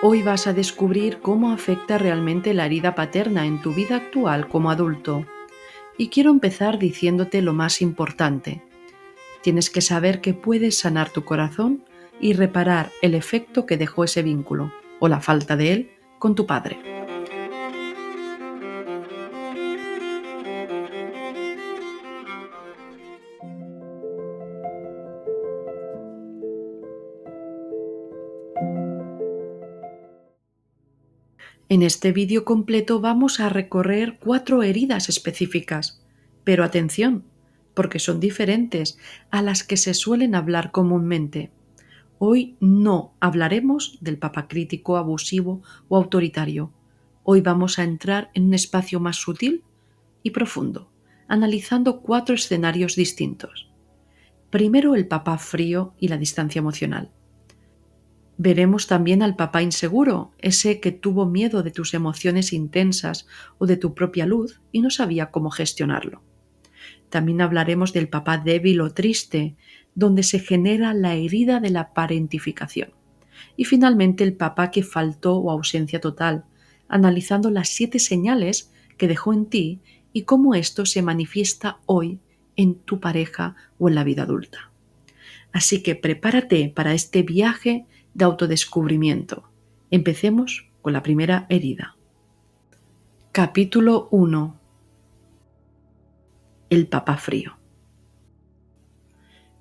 Hoy vas a descubrir cómo afecta realmente la herida paterna en tu vida actual como adulto. Y quiero empezar diciéndote lo más importante. Tienes que saber que puedes sanar tu corazón y reparar el efecto que dejó ese vínculo, o la falta de él, con tu padre. En este vídeo completo vamos a recorrer 4 heridas específicas, pero atención, porque son diferentes a las que se suelen hablar comúnmente. Hoy no hablaremos del papá crítico, abusivo o autoritario. Hoy vamos a entrar en un espacio más sutil y profundo, analizando 4 escenarios distintos. Primero, el papá frío y la distancia emocional. Veremos también al papá inseguro, ese que tuvo miedo de tus emociones intensas o de tu propia luz y no sabía cómo gestionarlo. También hablaremos del papá débil o triste, donde se genera la herida de la parentificación. Y finalmente el papá que faltó o ausencia total, analizando las 7 señales que dejó en ti y cómo esto se manifiesta hoy en tu pareja o en la vida adulta. Así que prepárate para este viaje de autodescubrimiento. Empecemos con la primera herida. Capítulo 1. El papá frío.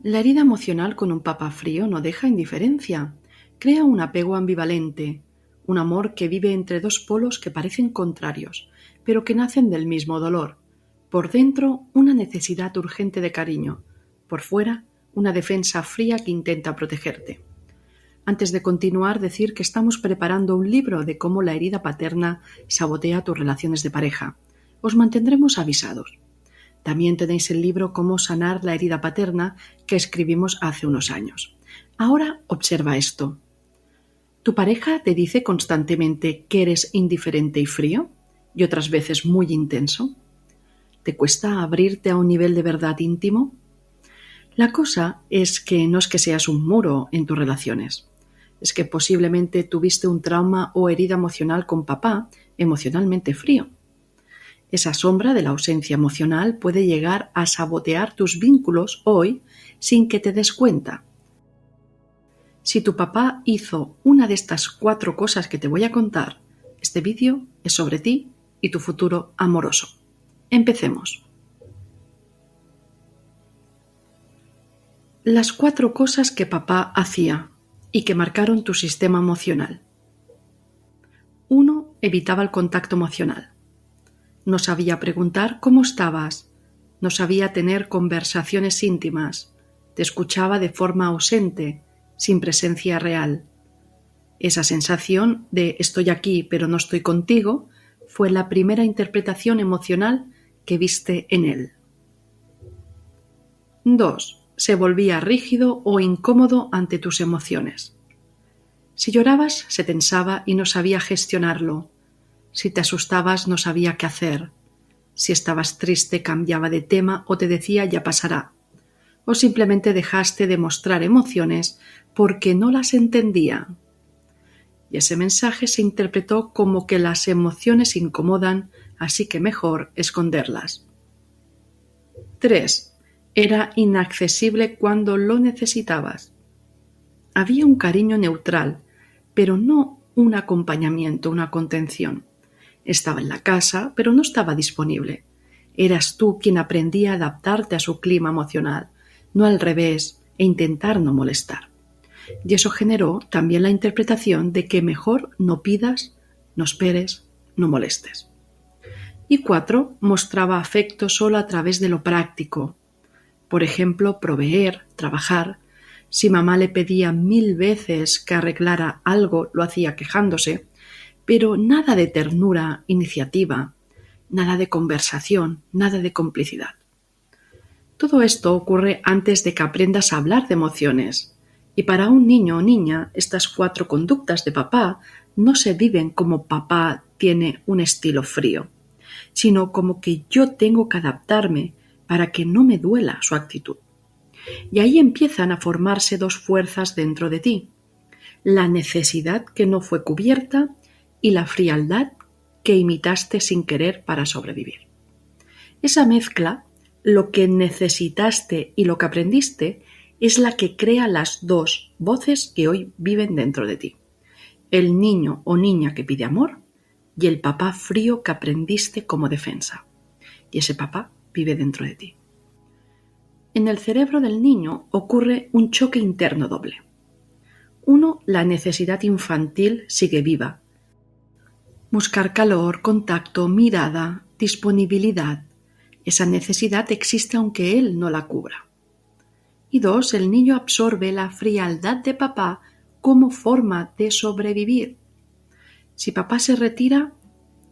La herida emocional con un papá frío no deja indiferencia. Crea un apego ambivalente, un amor que vive entre dos polos que parecen contrarios, pero que nacen del mismo dolor. Por dentro, una necesidad urgente de cariño. Por fuera, una defensa fría que intenta protegerte. Antes de continuar, decir que estamos preparando un libro de cómo la herida paterna sabotea tus relaciones de pareja. Os mantendremos avisados. También tenéis el libro Cómo sanar la herida paterna que escribimos hace unos años. Ahora observa esto. ¿Tu pareja te dice constantemente que eres indiferente y frío? ¿Y otras veces muy intenso? ¿Te cuesta abrirte a un nivel de verdad íntimo? La cosa es que no es que seas un muro en tus relaciones. Es que posiblemente tuviste un trauma o herida emocional con papá emocionalmente frío. Esa sombra de la ausencia emocional puede llegar a sabotear tus vínculos hoy sin que te des cuenta. Si tu papá hizo una de estas 4 cosas que te voy a contar, este vídeo es sobre ti y tu futuro amoroso. Empecemos. Las 4 cosas que papá hacía y que marcaron tu sistema emocional. 1. Evitaba el contacto emocional. No sabía preguntar cómo estabas, no sabía tener conversaciones íntimas, te escuchaba de forma ausente, sin presencia real. Esa sensación de estoy aquí pero no estoy contigo fue la primera interpretación emocional que viste en él. 2. Se volvía rígido o incómodo ante tus emociones. Si llorabas, se tensaba y no sabía gestionarlo. Si te asustabas, no sabía qué hacer. Si estabas triste, cambiaba de tema o te decía ya pasará. O simplemente dejaste de mostrar emociones porque no las entendía. Y ese mensaje se interpretó como que las emociones incomodan, así que mejor esconderlas. 3. Era inaccesible cuando lo necesitabas. Había un cariño neutral, pero no un acompañamiento, una contención. Estaba en la casa, pero no estaba disponible. Eras tú quien aprendía a adaptarte a su clima emocional, no al revés, e intentar no molestar. Y eso generó también la interpretación de que mejor no pidas, no esperes, no molestes. Y 4. Mostraba afecto solo a través de lo práctico. Por ejemplo, proveer, trabajar. Si mamá le pedía 1000 veces que arreglara algo, lo hacía quejándose, pero nada de ternura, iniciativa, nada de conversación, nada de complicidad. Todo esto ocurre antes de que aprendas a hablar de emociones. Y para un niño o niña, estas 4 conductas de papá no se viven como papá tiene un estilo frío, sino como que yo tengo que adaptarme para que no me duela su actitud. Y ahí empiezan a formarse 2 fuerzas dentro de ti. la necesidad que no fue cubierta y la frialdad que imitaste sin querer para sobrevivir. Esa mezcla, lo que necesitaste y lo que aprendiste, es la que crea las dos voces que hoy viven dentro de ti. El niño o niña que pide amor y el papá frío que aprendiste como defensa. Y ese papá vive dentro de ti. En el cerebro del niño ocurre un choque interno doble. Uno, la necesidad infantil sigue viva. Buscar calor, contacto, mirada, disponibilidad. Esa necesidad existe aunque él no la cubra. Y dos, el niño absorbe la frialdad de papá como forma de sobrevivir. Si papá se retira,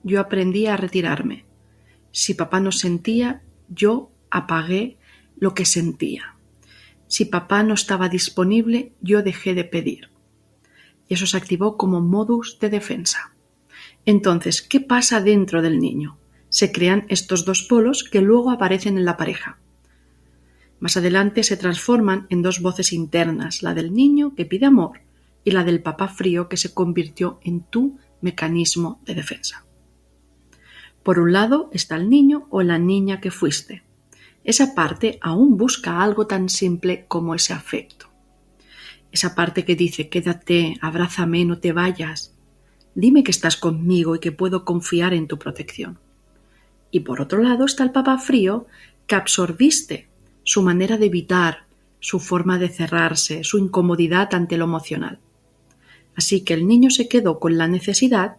yo aprendí a retirarme. Si papá no sentía, yo apagué lo que sentía. Si papá no estaba disponible, yo dejé de pedir. Y eso se activó como modus de defensa. Entonces, ¿qué pasa dentro del niño? Se crean estos dos polos que luego aparecen en la pareja. Más adelante se transforman en dos voces internas, la del niño que pide amor y la del papá frío que se convirtió en tu mecanismo de defensa. Por un lado está el niño o la niña que fuiste. Esa parte aún busca algo tan simple como ese afecto. Esa parte que dice, quédate, abrázame, no te vayas. Dime que estás conmigo y que puedo confiar en tu protección. Y por otro lado está el papá frío que absorbiste, su manera de evitar, su forma de cerrarse, su incomodidad ante lo emocional. Así que el niño se quedó con la necesidad,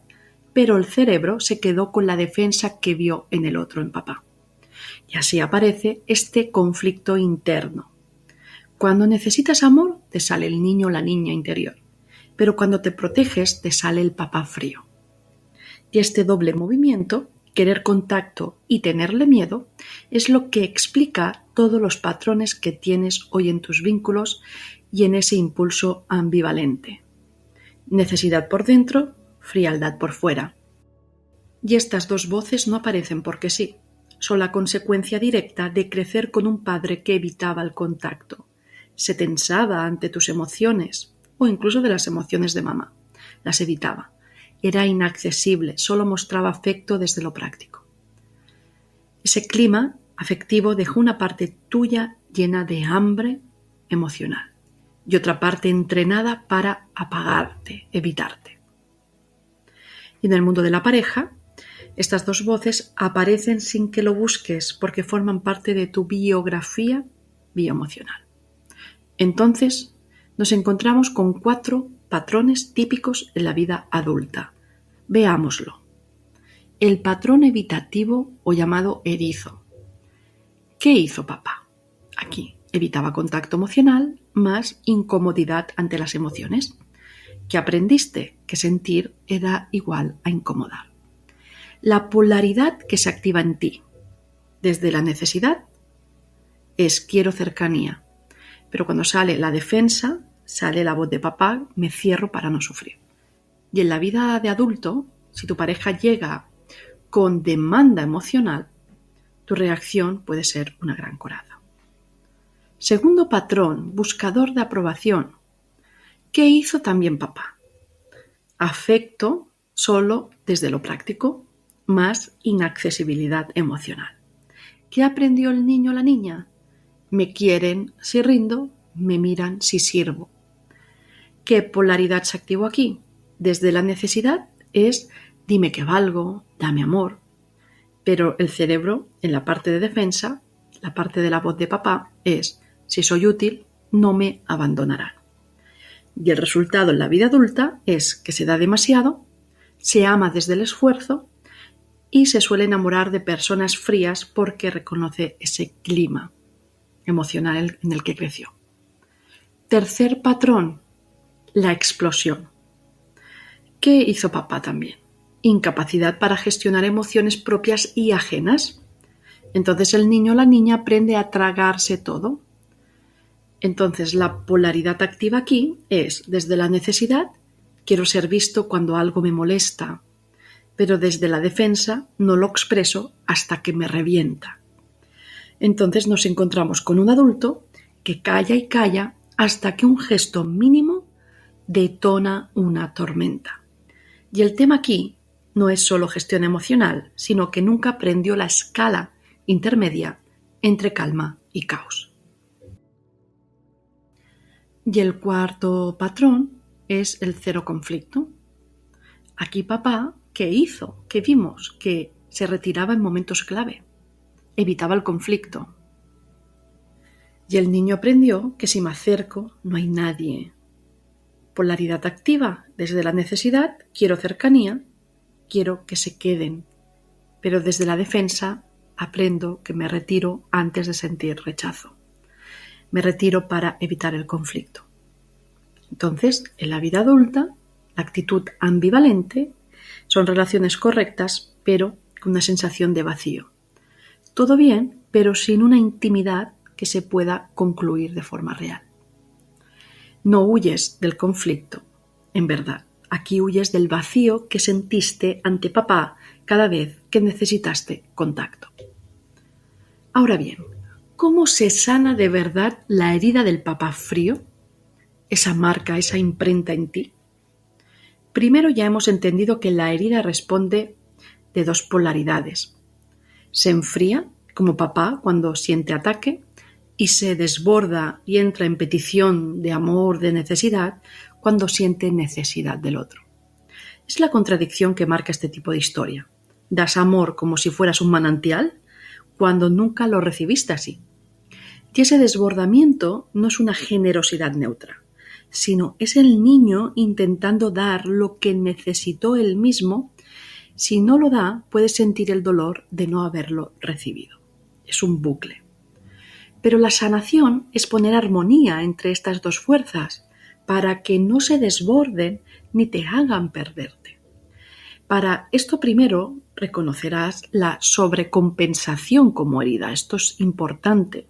pero el cerebro se quedó con la defensa que vio en el otro, en papá. Y así aparece este conflicto interno. Cuando necesitas amor, te sale el niño o la niña interior, pero cuando te proteges, te sale el papá frío. Y este doble movimiento, querer contacto y tenerle miedo, es lo que explica todos los patrones que tienes hoy en tus vínculos y en ese impulso ambivalente. Necesidad por dentro, frialdad por fuera. Y estas dos voces no aparecen porque sí, son la consecuencia directa de crecer con un padre que evitaba el contacto, se tensaba ante tus emociones o incluso de las emociones de mamá, las evitaba. Era inaccesible, solo mostraba afecto desde lo práctico. Ese clima afectivo dejó una parte tuya llena de hambre emocional y otra parte entrenada para apagarte, evitarte. Y en el mundo de la pareja, estas dos voces aparecen sin que lo busques porque forman parte de tu biografía bioemocional. Entonces, nos encontramos con 4 patrones típicos en la vida adulta. Veámoslo. El patrón evitativo o llamado erizo. ¿Qué hizo papá? Aquí evitaba contacto emocional más incomodidad ante las emociones. ¿Qué aprendiste? Que sentir era igual a incomodar. La polaridad que se activa en ti desde la necesidad es quiero cercanía, pero cuando sale la defensa, sale la voz de papá, me cierro para no sufrir. Y en la vida de adulto, si tu pareja llega con demanda emocional, tu reacción puede ser una gran coraza. Segundo patrón, buscador de aprobación. ¿Qué hizo también papá? Afecto solo desde lo práctico, más inaccesibilidad emocional. ¿Qué aprendió el niño o la niña? Me quieren si rindo, me miran si sirvo. ¿Qué polaridad se activó aquí? Desde la necesidad es dime que valgo, dame amor. Pero el cerebro, en la parte de defensa, la parte de la voz de papá es si soy útil, no me abandonarán. Y el resultado en la vida adulta es que se da demasiado, se ama desde el esfuerzo y se suele enamorar de personas frías porque reconoce ese clima emocional en el que creció. Tercer patrón, la explosión. ¿Qué hizo papá también? Incapacidad para gestionar emociones propias y ajenas. Entonces el niño o la niña aprende a tragarse todo. Entonces la polaridad activa aquí es desde la necesidad, quiero ser visto cuando algo me molesta, pero desde la defensa no lo expreso hasta que me revienta. Entonces nos encontramos con un adulto que calla y calla hasta que un gesto mínimo detona una tormenta. Y el tema aquí no es solo gestión emocional, sino que nunca aprendió la escala intermedia entre calma y caos. Y el cuarto patrón es el cero conflicto. Aquí papá, ¿qué hizo? ¿Qué vimos? Que se retiraba en momentos clave, evitaba el conflicto. Y el niño aprendió que si me acerco no hay nadie. Polaridad activa, desde la necesidad, quiero cercanía, quiero que se queden, pero desde la defensa aprendo que me retiro antes de sentir rechazo. Me retiro para evitar el conflicto. Entonces, en la vida adulta, la actitud ambivalente son relaciones correctas, pero con una sensación de vacío. Todo bien, pero sin una intimidad que se pueda concluir de forma real. No huyes del conflicto, en verdad. Aquí huyes del vacío que sentiste ante papá cada vez que necesitaste contacto. Ahora bien, ¿cómo se sana de verdad la herida del papá frío? Esa marca, esa imprenta en ti. Primero ya hemos entendido que la herida responde de dos polaridades. Se enfría, como papá cuando siente ataque, y se desborda y entra en petición de amor, de necesidad, cuando siente necesidad del otro. Es la contradicción que marca este tipo de historia. Das amor como si fueras un manantial, cuando nunca lo recibiste así. Y ese desbordamiento no es una generosidad neutra, sino es el niño intentando dar lo que necesitó él mismo. Si no lo da, puede sentir el dolor de no haberlo recibido. Es un bucle. Pero la sanación es poner armonía entre estas dos fuerzas para que no se desborden ni te hagan perderte. Para esto primero reconocerás la sobrecompensación como herida. Esto es importante.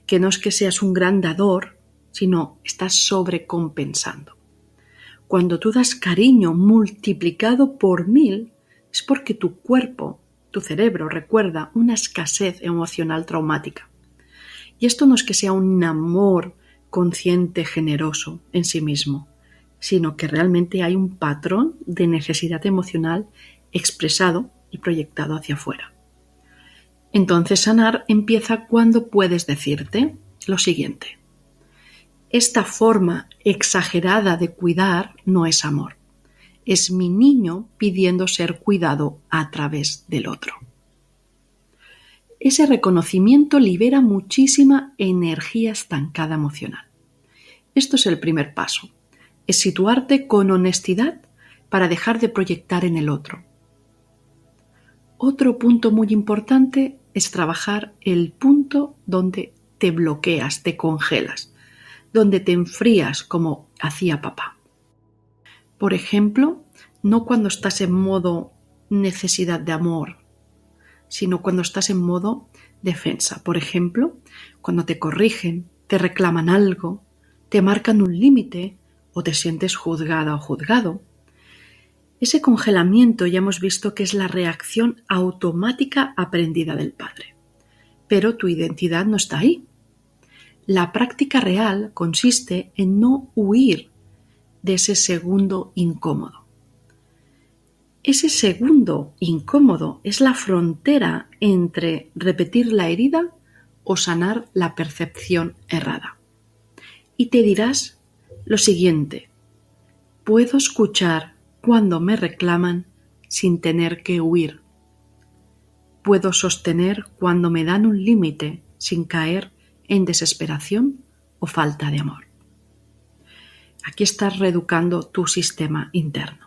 Que no es que seas un gran dador, sino estás sobrecompensando. Cuando tú das cariño multiplicado por 1000, es porque tu cuerpo, tu cerebro recuerda una escasez emocional traumática. Y esto no es que sea un amor consciente, generoso en sí mismo, sino que realmente hay un patrón de necesidad emocional expresado y proyectado hacia afuera. Entonces sanar empieza cuando puedes decirte lo siguiente: esta forma exagerada de cuidar no es amor, es mi niño pidiendo ser cuidado a través del otro. Ese reconocimiento libera muchísima energía estancada emocional. Esto es el primer paso, es situarte con honestidad para dejar de proyectar en el otro. Otro punto muy importante es trabajar el punto donde te bloqueas, te congelas, donde te enfrías como hacía papá. Por ejemplo, no cuando estás en modo necesidad de amor, sino cuando estás en modo defensa. Por ejemplo, cuando te corrigen, te reclaman algo, te marcan un límite o te sientes juzgada o juzgado. Ese congelamiento ya hemos visto que es la reacción automática aprendida del padre. Pero tu identidad no está ahí. La práctica real consiste en no huir de ese segundo incómodo. Ese segundo incómodo es la frontera entre repetir la herida o sanar la percepción errada. Y te dirás lo siguiente: puedo escuchar cuando me reclaman sin tener que huir. Puedo sostener cuando me dan un límite sin caer en desesperación o falta de amor. Aquí estás reeducando tu sistema interno.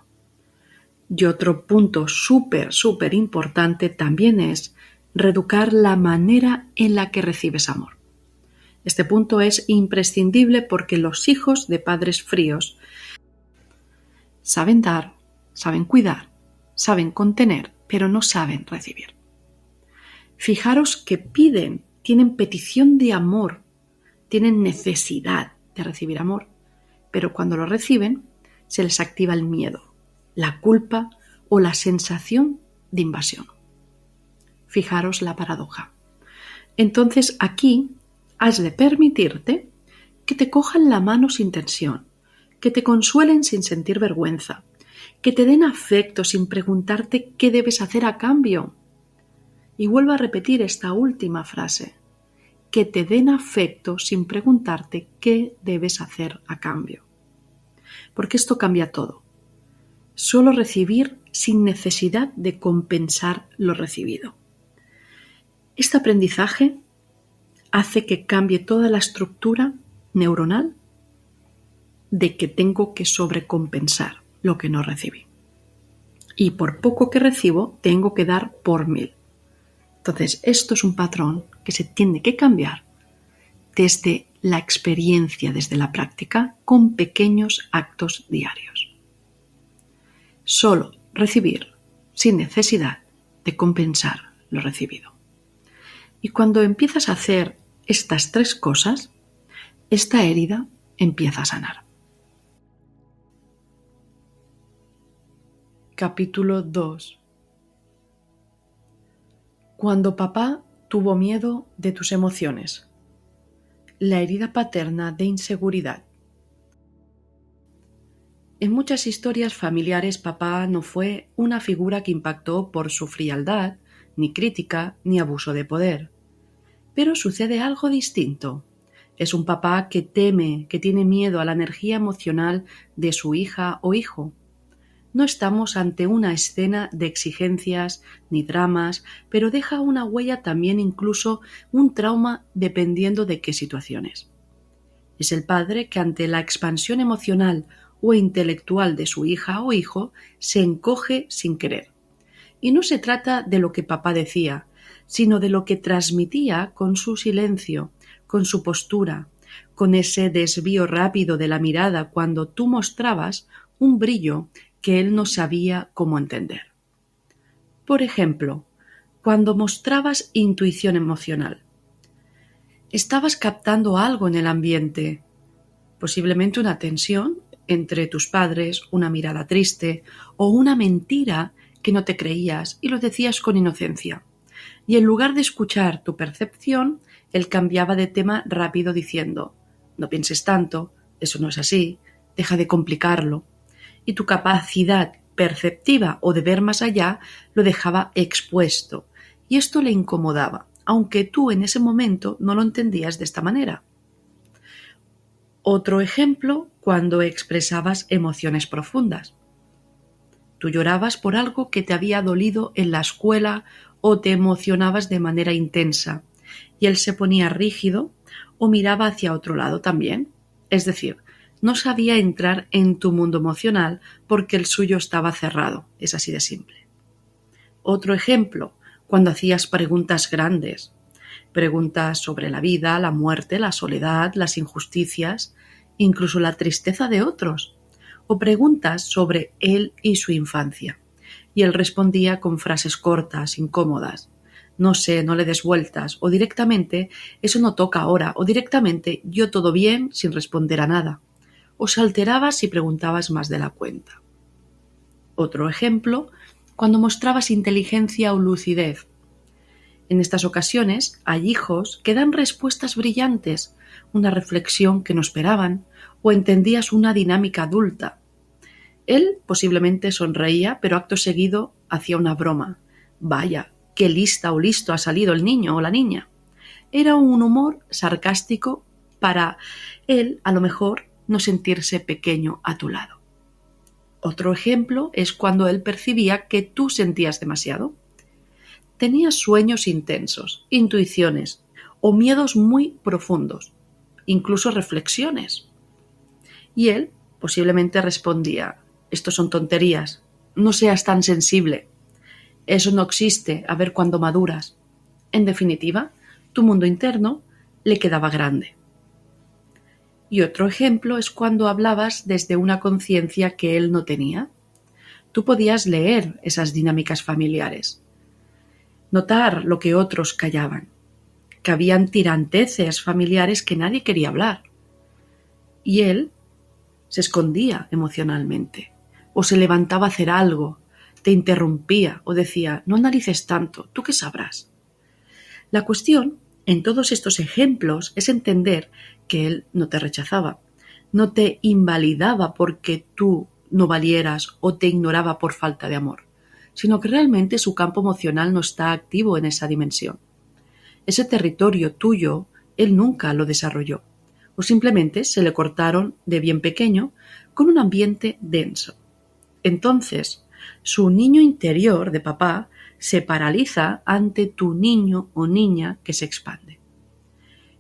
Y otro punto súper importante también es reeducar la manera en la que recibes amor. Este punto es imprescindible porque los hijos de padres fríos saben dar, saben cuidar, saben contener, pero no saben recibir. Fijaros que piden, tienen petición de amor, tienen necesidad de recibir amor, pero cuando lo reciben se les activa el miedo, la culpa o la sensación de invasión. Fijaros la paradoja. Entonces aquí has de permitirte que te cojan la mano sin tensión, que te consuelen sin sentir vergüenza, que te den afecto sin preguntarte qué debes hacer a cambio. Y vuelvo a repetir esta última frase, que te den afecto sin preguntarte qué debes hacer a cambio. Porque esto cambia todo. Solo recibir sin necesidad de compensar lo recibido. Este aprendizaje hace que cambie toda la estructura neuronal de que tengo que sobrecompensar lo que no recibí. Y por poco que recibo, tengo que dar por 1000. Entonces, esto es un patrón que se tiene que cambiar desde la experiencia, desde la práctica, con pequeños actos diarios. Solo recibir sin necesidad de compensar lo recibido. Y cuando empiezas a hacer estas 3 cosas, esta herida empieza a sanar. Capítulo 2. Cuando papá tuvo miedo de tus emociones. La herida paterna de inseguridad. En muchas historias familiares, papá no fue una figura que impactó por su frialdad, ni crítica, ni abuso de poder. Pero sucede algo distinto. Es un papá que teme, que tiene miedo a la energía emocional de su hija o hijo. No estamos ante una escena de exigencias ni dramas, pero deja una huella también, incluso un trauma, dependiendo de qué situaciones. Es el padre que ante la expansión emocional o intelectual de su hija o hijo se encoge sin querer. Y no se trata de lo que papá decía, sino de lo que transmitía con su silencio, con su postura, con ese desvío rápido de la mirada cuando tú mostrabas un brillo que él no sabía cómo entender. Por ejemplo, cuando mostrabas intuición emocional. Estabas captando algo en el ambiente, posiblemente una tensión entre tus padres, una mirada triste o una mentira que no te creías y lo decías con inocencia. Y en lugar de escuchar tu percepción, él cambiaba de tema rápido diciendo: no pienses tanto, eso no es así, deja de complicarlo. Y tu capacidad perceptiva o de ver más allá lo dejaba expuesto. Y esto le incomodaba, aunque tú en ese momento no lo entendías de esta manera. Otro ejemplo, cuando expresabas emociones profundas. Tú llorabas por algo que te había dolido en la escuela o te emocionabas de manera intensa, y él se ponía rígido o miraba hacia otro lado también. Es decir, no sabía entrar en tu mundo emocional porque el suyo estaba cerrado. Es así de simple. Otro ejemplo, cuando hacías preguntas grandes. Preguntas sobre la vida, la muerte, la soledad, las injusticias, incluso la tristeza de otros. O preguntas sobre él y su infancia. Y él respondía con frases cortas, incómodas. No sé, no le des vueltas. O directamente, eso no toca ahora. O directamente, yo todo bien, sin responder a nada. O se alteraba si preguntabas más de la cuenta. Otro ejemplo, cuando mostrabas inteligencia o lucidez. En estas ocasiones hay hijos que dan respuestas brillantes, una reflexión que no esperaban, o entendías una dinámica adulta. Él posiblemente sonreía, pero acto seguido hacía una broma. Vaya, qué lista o listo ha salido el niño o la niña. Era un humor sarcástico para él, a lo mejor, no sentirse pequeño a tu lado. Otro ejemplo es cuando él percibía que tú sentías demasiado. Tenías sueños intensos, intuiciones o miedos muy profundos, incluso reflexiones. Y él posiblemente respondía: estos son tonterías, no seas tan sensible, eso no existe, a ver cuándo maduras. En definitiva, tu mundo interno le quedaba grande. Y otro ejemplo es cuando hablabas desde una conciencia que él no tenía. Tú podías leer esas dinámicas familiares, notar lo que otros callaban, que habían tiranteces familiares que nadie quería hablar. Y él se escondía emocionalmente, o se levantaba a hacer algo, te interrumpía o decía: no analices tanto, ¿tú qué sabrás? La cuestión en todos estos ejemplos es entender que él no te rechazaba, no te invalidaba porque tú no valieras o te ignoraba por falta de amor, sino que realmente su campo emocional no está activo en esa dimensión. Ese territorio tuyo, él nunca lo desarrolló, o simplemente se le cortaron de bien pequeño con un ambiente denso. Entonces, su niño interior de papá se paraliza ante tu niño o niña que se expande.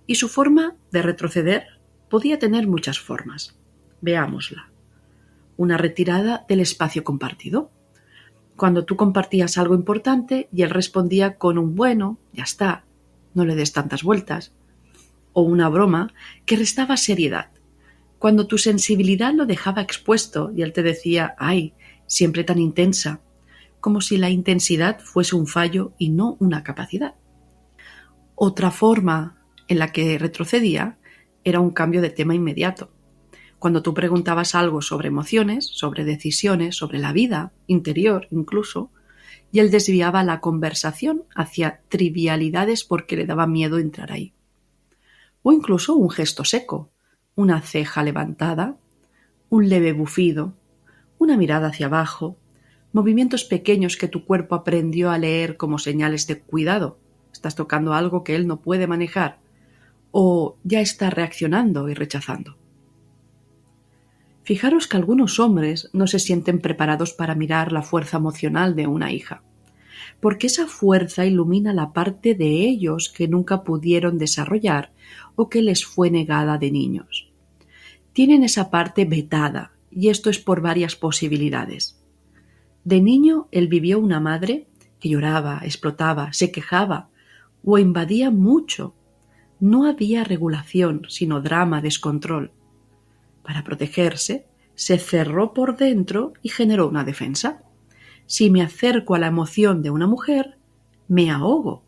Y su forma de retroceder podía tener muchas formas. Veámosla. Una retirada del espacio compartido. Cuando tú compartías algo importante y él respondía con un bueno, ya está, no le des tantas vueltas. O una broma que restaba seriedad. Cuando tu sensibilidad lo dejaba expuesto y él te decía, ¡ay, siempre tan intensa! Como si la intensidad fuese un fallo y no una capacidad. Otra forma en la que retrocedía era un cambio de tema inmediato. Cuando tú preguntabas algo sobre emociones, sobre decisiones, sobre la vida interior incluso, y él desviaba la conversación hacia trivialidades porque le daba miedo entrar ahí. O incluso un gesto seco, una ceja levantada, un leve bufido, una mirada hacia abajo, movimientos pequeños que tu cuerpo aprendió a leer como señales de cuidado. Estás tocando algo que él no puede manejar o ya está reaccionando y rechazando. Fijaros que algunos hombres no se sienten preparados para mirar la fuerza emocional de una hija, porque esa fuerza ilumina la parte de ellos que nunca pudieron desarrollar o que les fue negada de niños. Tienen esa parte vetada, y esto es por varias posibilidades. De niño él vivió una madre que lloraba, explotaba, se quejaba o invadía mucho. No había regulación, sino drama, descontrol. Para protegerse, se cerró por dentro y generó una defensa. Si me acerco a la emoción de una mujer, me ahogo.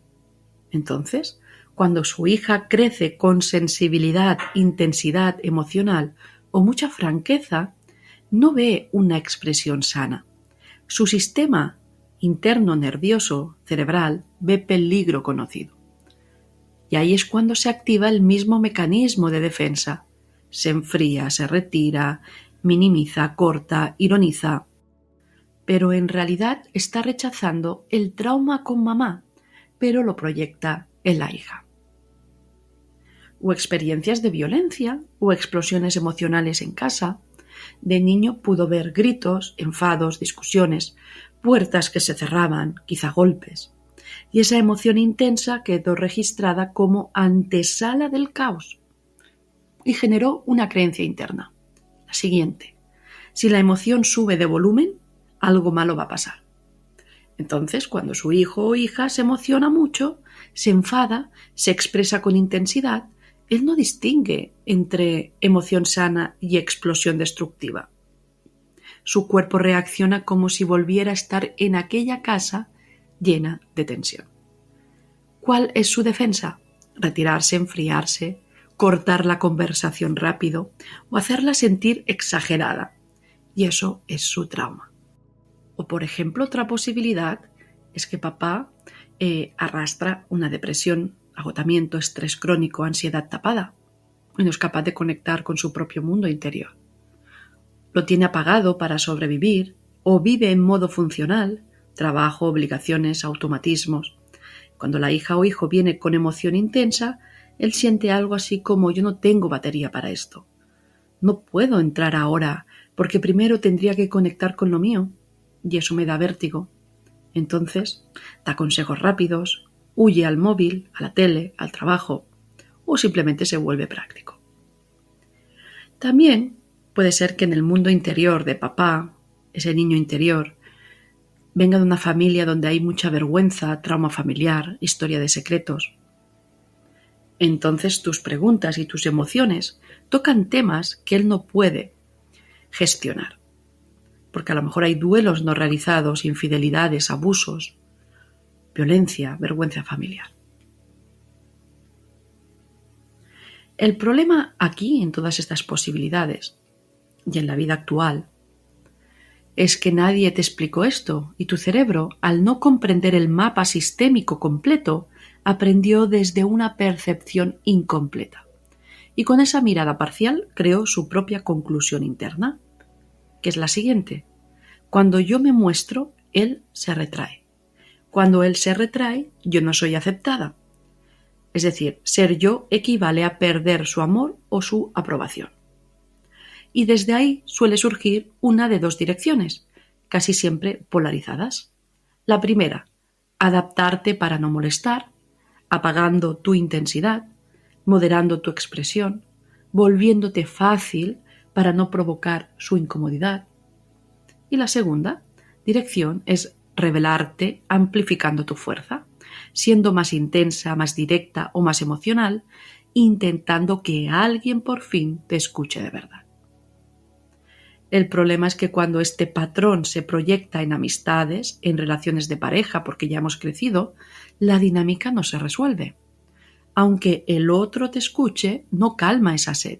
Entonces, cuando su hija crece con sensibilidad, intensidad emocional o mucha franqueza, no ve una expresión sana. Su sistema interno nervioso cerebral ve peligro conocido. Y ahí es cuando se activa el mismo mecanismo de defensa. Se enfría, se retira, minimiza, corta, ironiza. Pero en realidad está rechazando el trauma con mamá, pero lo proyecta en la hija. O experiencias de violencia o explosiones emocionales en casa. De niño pudo ver gritos, enfados, discusiones, puertas que se cerraban, quizá golpes. Y esa emoción intensa quedó registrada como antesala del caos y generó una creencia interna. La siguiente: si la emoción sube de volumen, algo malo va a pasar. Entonces, cuando su hijo o hija se emociona mucho, se enfada, se expresa con intensidad, él no distingue entre emoción sana y explosión destructiva. Su cuerpo reacciona como si volviera a estar en aquella casa llena de tensión. ¿Cuál es su defensa? Retirarse, enfriarse, cortar la conversación rápido o hacerla sentir exagerada. Y eso es su trauma. O, por ejemplo, otra posibilidad es que papá arrastra una depresión, agotamiento, estrés crónico, ansiedad tapada y no es capaz de conectar con su propio mundo interior. Lo tiene apagado para sobrevivir o vive en modo funcional, trabajo, obligaciones, automatismos. Cuando la hija o hijo viene con emoción intensa, él siente algo así como: yo no tengo batería para esto. No puedo entrar ahora porque primero tendría que conectar con lo mío y eso me da vértigo. Entonces, da consejos rápidos, huye al móvil, a la tele, al trabajo o simplemente se vuelve práctico. También puede ser que en el mundo interior de papá, ese niño interior, venga de una familia donde hay mucha vergüenza, trauma familiar, historia de secretos. Entonces tus preguntas y tus emociones tocan temas que él no puede gestionar. Porque a lo mejor hay duelos no realizados, infidelidades, abusos, violencia, vergüenza familiar. El problema aquí, en todas estas posibilidades, y en la vida actual, es que nadie te explicó esto y tu cerebro, al no comprender el mapa sistémico completo, aprendió desde una percepción incompleta. y con esa mirada parcial creó su propia conclusión interna, que es la siguiente. Cuando yo me muestro, él se retrae. Cuando él se retrae, yo no soy aceptada. Es decir, ser yo equivale a perder su amor o su aprobación. Y desde ahí suele surgir una de dos direcciones, casi siempre polarizadas. La primera, adaptarte para no molestar, apagando tu intensidad, moderando tu expresión, volviéndote fácil para no provocar su incomodidad. Y la segunda dirección es revelarte amplificando tu fuerza, siendo más intensa, más directa o más emocional, intentando que alguien por fin te escuche de verdad. El problema es que cuando este patrón se proyecta en amistades, en relaciones de pareja, porque ya hemos crecido, la dinámica no se resuelve. Aunque el otro te escuche, no calma esa sed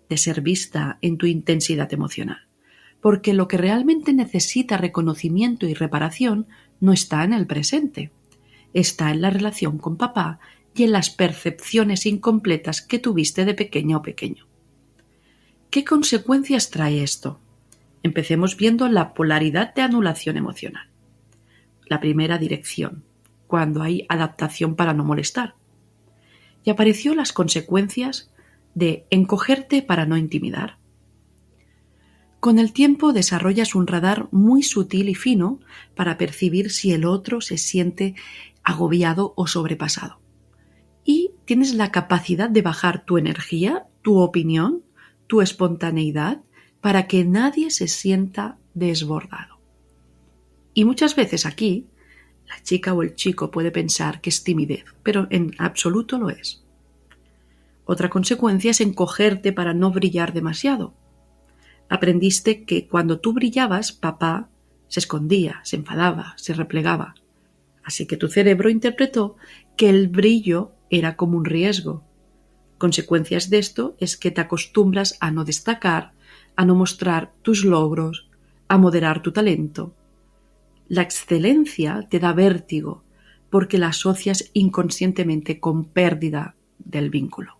de ser vista en tu intensidad emocional, porque lo que realmente necesita reconocimiento y reparación no está en el presente, está en la relación con papá y en las percepciones incompletas que tuviste de pequeña o pequeño. ¿Qué consecuencias trae esto? Empecemos viendo la polaridad de anulación emocional. La primera dirección, cuando hay adaptación para no molestar. Y apareció las consecuencias de encogerte para no intimidar. Con el tiempo desarrollas un radar muy sutil y fino para percibir si el otro se siente agobiado o sobrepasado. Y tienes la capacidad de bajar tu energía, tu opinión, tu espontaneidad, para que nadie se sienta desbordado. Y muchas veces aquí, la chica o el chico puede pensar que es timidez, pero en absoluto lo es. Otra consecuencia es encogerte para no brillar demasiado. Aprendiste que cuando tú brillabas, papá se escondía, se enfadaba, se replegaba. Así que tu cerebro interpretó que el brillo era como un riesgo. Consecuencias de esto es que te acostumbras a no destacar, a no mostrar tus logros, a moderar tu talento. La excelencia te da vértigo porque la asocias inconscientemente con pérdida del vínculo.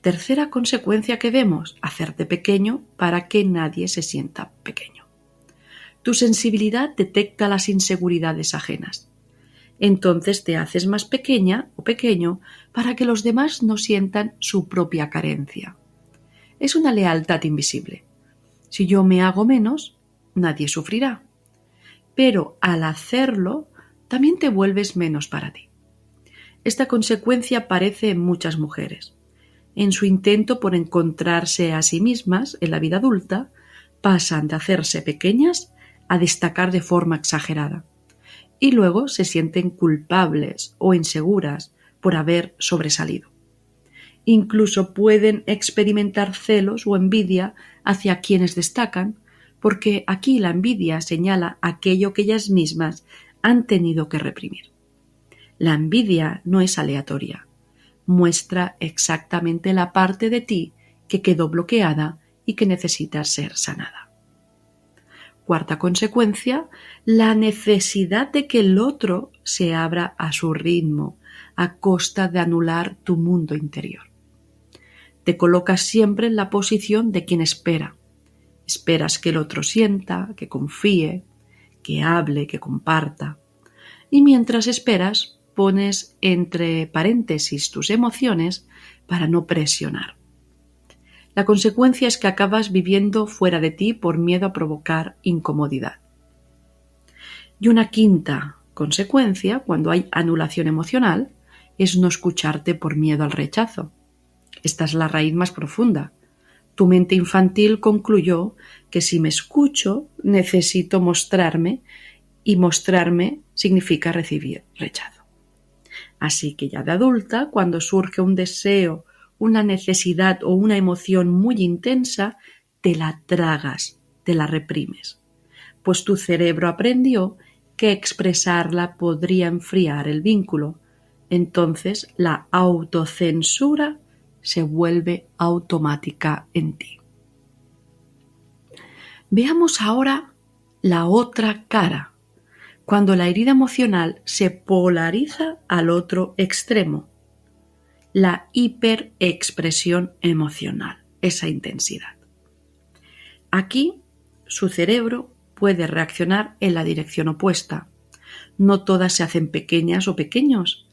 Tercera consecuencia que vemos, hacerte pequeño para que nadie se sienta pequeño. Tu sensibilidad detecta las inseguridades ajenas. Entonces te haces más pequeña o pequeño para que los demás no sientan su propia carencia. Es una lealtad invisible. Si yo me hago menos, nadie sufrirá. Pero al hacerlo, también te vuelves menos para ti. Esta consecuencia aparece en muchas mujeres. En su intento por encontrarse a sí mismas en la vida adulta, pasan de hacerse pequeñas a destacar de forma exagerada. Y luego se sienten culpables o inseguras por haber sobresalido. Incluso pueden experimentar celos o envidia hacia quienes destacan, porque aquí la envidia señala aquello que ellas mismas han tenido que reprimir. La envidia no es aleatoria, muestra exactamente la parte de ti que quedó bloqueada y que necesita ser sanada. Cuarta consecuencia, la necesidad de que el otro se abra a su ritmo, a costa de anular tu mundo interior. Te colocas siempre en la posición de quien espera. Esperas que el otro sienta, que confíe, que hable, que comparta. Y mientras esperas, pones entre paréntesis tus emociones para no presionar. La consecuencia es que acabas viviendo fuera de ti por miedo a provocar incomodidad. Y una quinta consecuencia, cuando hay anulación emocional, es no escucharte por miedo al rechazo. Esta es la raíz más profunda. Tu mente infantil concluyó que si me escucho, necesito mostrarme, y mostrarme significa recibir rechazo. Así que ya de adulta, cuando surge un deseo, una necesidad o una emoción muy intensa, te la tragas, te la reprimes. Pues tu cerebro aprendió que expresarla podría enfriar el vínculo. Entonces la autocensura se vuelve automática en ti. Veamos ahora la otra cara, cuando la herida emocional se polariza al otro extremo. la hiperexpresión emocional, esa intensidad. Aquí su cerebro puede reaccionar en la dirección opuesta. No todas se hacen pequeñas o pequeños.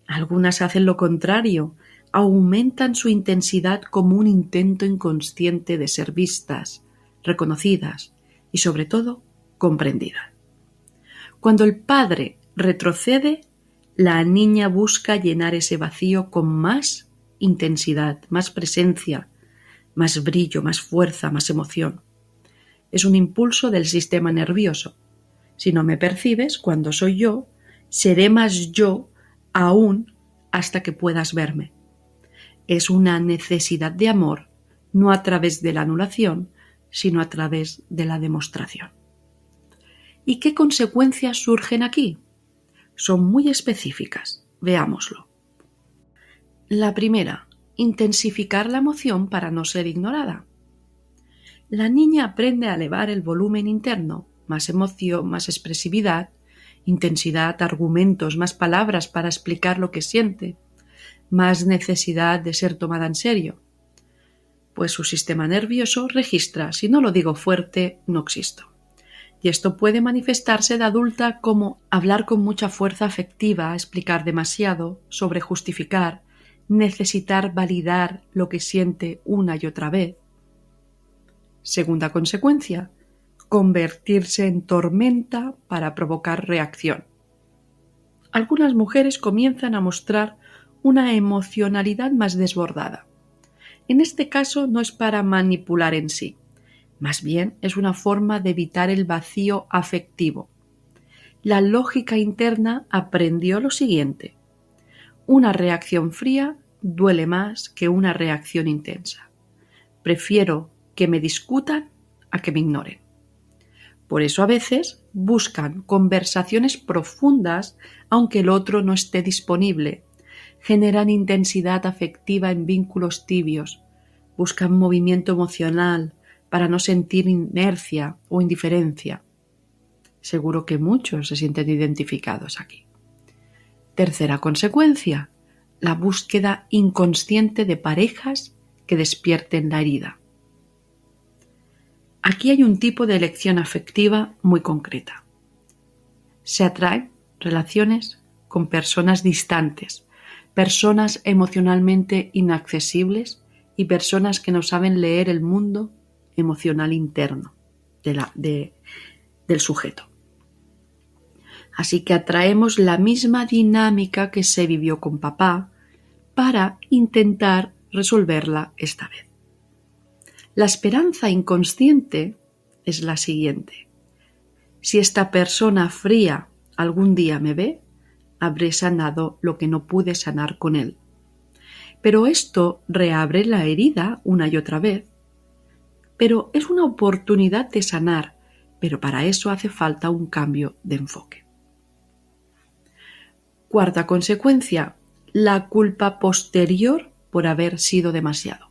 Algunas hacen lo contrario, aumentan su intensidad como un intento inconsciente de ser vistas, reconocidas y, sobre todo, comprendidas. Cuando el padre retrocede, la niña busca llenar ese vacío con más intensidad, más presencia, más brillo, más fuerza, más emoción. Es un impulso del sistema nervioso. Si no me percibes cuando soy yo, seré más yo aún hasta que puedas verme. Es una necesidad de amor, no a través de la anulación, sino a través de la demostración. ¿Y qué consecuencias surgen aquí? Son muy específicas. Veámoslo. La primera, intensificar la emoción para no ser ignorada. La niña aprende a elevar el volumen interno, más emoción, más expresividad, intensidad, argumentos, más palabras para explicar lo que siente, más necesidad de ser tomada en serio. Pues su sistema nervioso registra, si no lo digo fuerte, no existo. Y esto puede manifestarse de adulta como hablar con mucha fuerza afectiva, explicar demasiado, sobrejustificar, necesitar validar lo que siente una y otra vez. Segunda consecuencia, convertirse en tormenta para provocar reacción. Algunas mujeres comienzan a mostrar una emocionalidad más desbordada. En este caso no es para manipular en sí, más bien es una forma de evitar el vacío afectivo. La lógica interna aprendió lo siguiente: una reacción fría duele más que una reacción intensa. Prefiero que me discutan a que me ignoren. Por eso a veces buscan conversaciones profundas aunque el otro no esté disponible. Generan intensidad afectiva en vínculos tibios. Buscan movimiento emocional para no sentir inercia o indiferencia. Seguro que muchos se sienten identificados aquí. Tercera consecuencia, la búsqueda inconsciente de parejas que despierten la herida. Aquí hay un tipo de elección afectiva muy concreta. Se atraen relaciones con personas distantes, personas emocionalmente inaccesibles y personas que no saben leer el mundo emocional interno del sujeto. Así que atraemos la misma dinámica que se vivió con papá para intentar resolverla esta vez. La esperanza inconsciente es la siguiente: si esta persona fría algún día me ve, habré sanado lo que no pude sanar con él. Pero esto reabre la herida una y otra vez. Pero es una oportunidad de sanar, pero para eso hace falta un cambio de enfoque. Cuarta consecuencia, la culpa posterior por haber sido demasiado.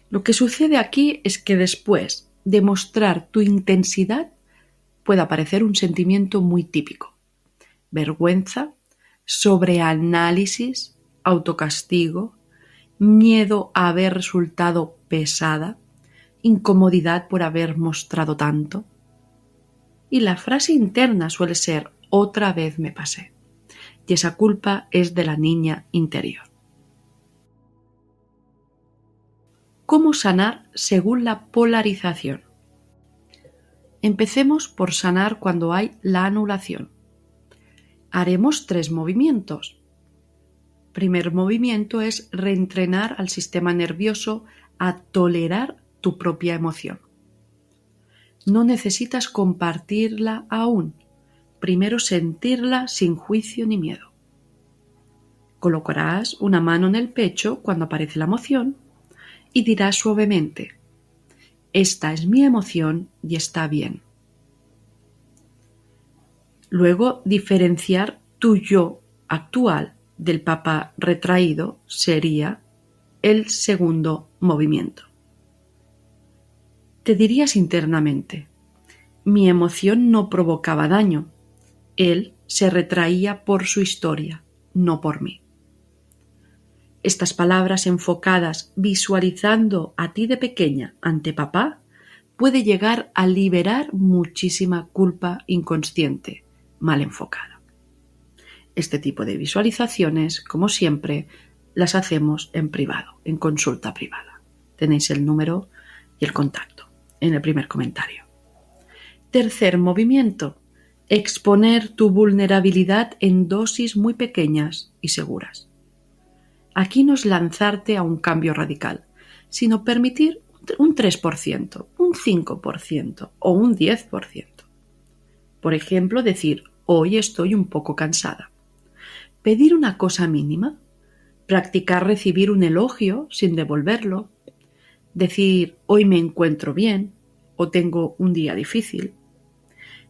Lo que sucede aquí es que después de mostrar tu intensidad puede aparecer un sentimiento muy típico: vergüenza, sobreanálisis, autocastigo, miedo a haber resultado pesada, incomodidad por haber mostrado tanto. Y la frase interna suele ser: otra vez me pasé. Y esa culpa es de la niña interior. ¿Cómo sanar según la polarización? Empecemos por sanar cuando hay la anulación. Haremos 3 movimientos. Primer movimiento es reentrenar al sistema nervioso a tolerar tu propia emoción. No necesitas compartirla aún. Primero sentirla sin juicio ni miedo. Colocarás una mano en el pecho cuando aparece la emoción y dirás suavemente: esta es mi emoción y está bien. Luego, diferenciar tu yo actual del papá retraído sería el segundo movimiento. Te dirías internamente: mi emoción no provocaba daño. Él se retraía por su historia, no por mí. Estas palabras enfocadas visualizando a ti de pequeña ante papá puede llegar a liberar muchísima culpa inconsciente mal enfocada. Este tipo de visualizaciones, como siempre, las hacemos en privado, en consulta privada. Tenéis el número y el contacto en el primer comentario. Tercer movimiento: exponer tu vulnerabilidad en dosis muy pequeñas y seguras. Aquí no es lanzarte a un cambio radical, sino permitir un 3%, un 5% o un 10%. Por ejemplo, decir: hoy estoy un poco cansada. Pedir una cosa mínima, practicar recibir un elogio sin devolverlo, decir: hoy me encuentro bien o tengo un día difícil.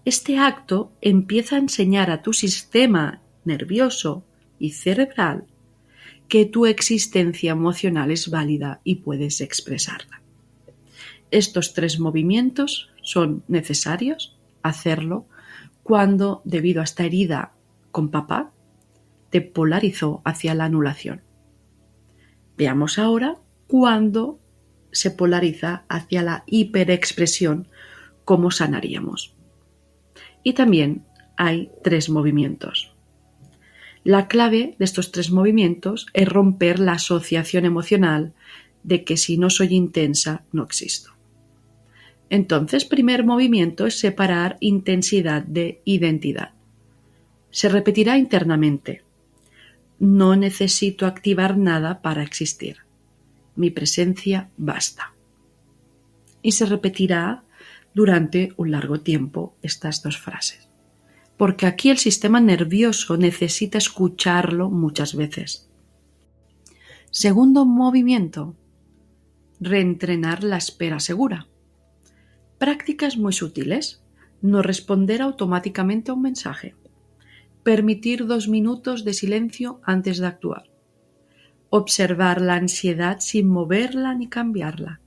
Este acto empieza a enseñar a tu sistema nervioso y cerebral que tu existencia emocional es válida y puedes expresarla. Estos 3 movimientos son necesarios hacerlo cuando, debido a esta herida con papá, te polarizó hacia la anulación. Veamos ahora cuándo se polariza hacia la hiperexpresión, cómo sanaríamos. Y también hay 3 movimientos. La clave de estos 3 movimientos es romper la asociación emocional de que si no soy intensa, no existo. Entonces, primer movimiento es separar intensidad de identidad. Se repetirá internamente: no necesito activar nada para existir. Mi presencia basta. Y se repetirá durante un largo tiempo estas 2 frases. Porque aquí el sistema nervioso necesita escucharlo muchas veces. Segundo movimiento: reentrenar la espera segura. Prácticas muy sutiles: no responder automáticamente a un mensaje, permitir 2 minutos de silencio antes de actuar, observar la ansiedad sin moverla ni cambiarla,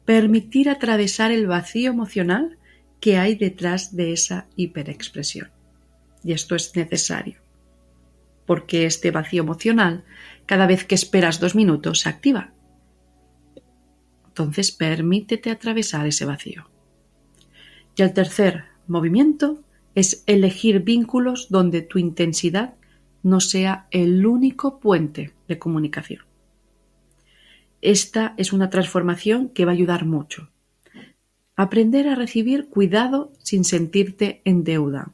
permitir atravesar el vacío emocional que hay detrás de esa hiperexpresión. Y esto es necesario, porque este vacío emocional, cada vez que esperas 2 minutos, se activa. Entonces, permítete atravesar ese vacío. Y el tercer movimiento es elegir vínculos donde tu intensidad no sea el único puente de comunicación. Esta es una transformación que va a ayudar mucho. Aprender a recibir cuidado sin sentirte en deuda,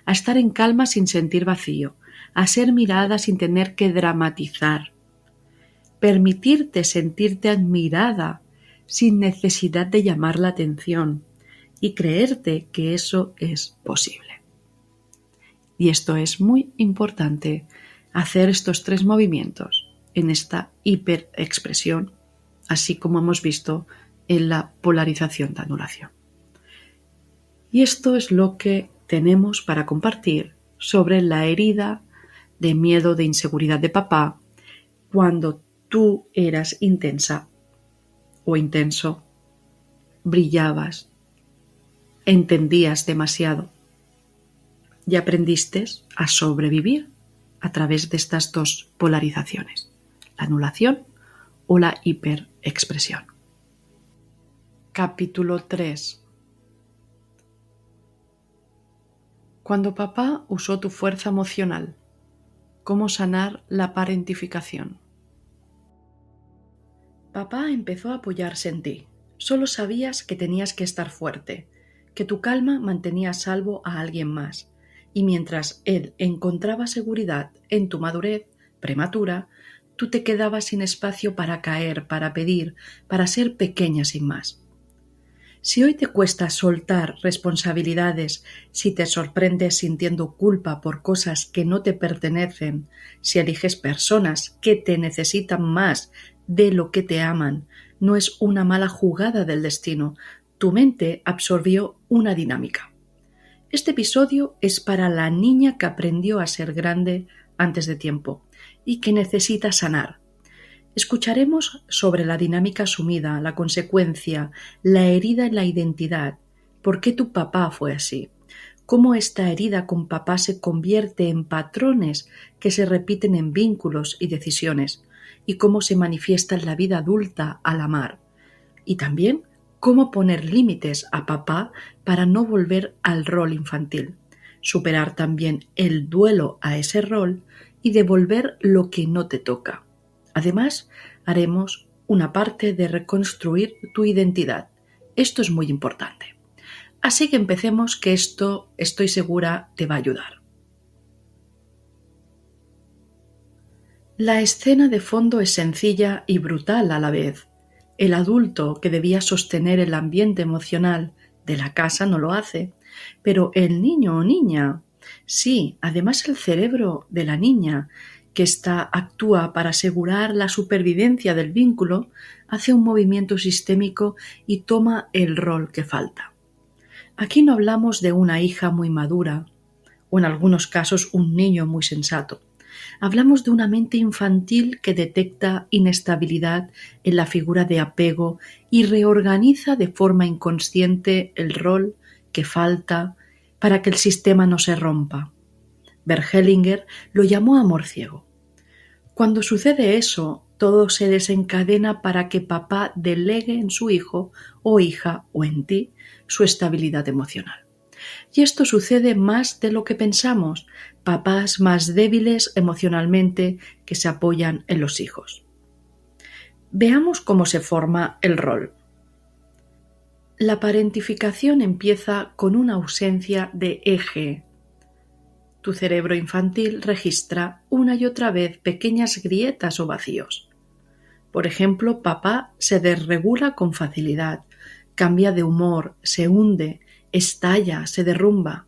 a estar en calma sin sentir vacío, a ser mirada sin tener que dramatizar, permitirte sentirte admirada sin necesidad de llamar la atención y creerte que eso es posible. Y esto es muy importante, hacer estos 3 movimientos en esta hiperexpresión, así como hemos visto en la polarización de anulación. Y esto es lo que tenemos para compartir sobre la herida de miedo, de inseguridad de papá, cuando tú eras intensa o intenso, brillabas, entendías demasiado y aprendiste a sobrevivir a través de estas 2 polarizaciones, la anulación o la hiperexpresión. Capítulo 3. Cuando papá usó tu fuerza emocional, ¿cómo sanar la parentificación? Papá empezó a apoyarse en ti. Solo sabías que tenías que estar fuerte, que tu calma mantenía a salvo a alguien más, y mientras él encontraba seguridad en tu madurez prematura, tú te quedabas sin espacio para caer, para pedir, para ser pequeña sin más. Si hoy te cuesta soltar responsabilidades, si te sorprendes sintiendo culpa por cosas que no te pertenecen, si eliges personas que te necesitan más de lo que te aman, no es una mala jugada del destino. Tu mente absorbió una dinámica. Este episodio es para la niña que aprendió a ser grande antes de tiempo y que necesita sanar. Escucharemos sobre la dinámica asumida, la consecuencia, la herida en la identidad, por qué tu papá fue así, cómo esta herida con papá se convierte en patrones que se repiten en vínculos y decisiones, y cómo se manifiesta en la vida adulta al amar. Y también cómo poner límites a papá para no volver al rol infantil. Superar también el duelo a ese rol y devolver lo que no te toca. Además, haremos una parte de reconstruir tu identidad. Esto es muy importante. Así que empecemos, que esto, estoy segura, te va a ayudar. La escena de fondo es sencilla y brutal a la vez. El adulto que debía sostener el ambiente emocional de la casa no lo hace, pero el niño o niña, sí, además el cerebro de la niña, que actúa para asegurar la supervivencia del vínculo, hace un movimiento sistémico y toma el rol que falta. Aquí no hablamos de una hija muy madura, o en algunos casos un niño muy sensato. Hablamos de una mente infantil que detecta inestabilidad en la figura de apego y reorganiza de forma inconsciente el rol que falta para que el sistema no se rompa. Bert Hellinger lo llamó amor ciego. Cuando sucede eso, todo se desencadena para que papá delegue en su hijo o hija o en ti su estabilidad emocional. Y esto sucede más de lo que pensamos, papás más débiles emocionalmente que se apoyan en los hijos. Veamos cómo se forma el rol. La parentificación empieza con una ausencia de eje. Tu cerebro infantil registra una y otra vez pequeñas grietas o vacíos. Por ejemplo, papá se desregula con facilidad, cambia de humor, se hunde, estalla, se derrumba.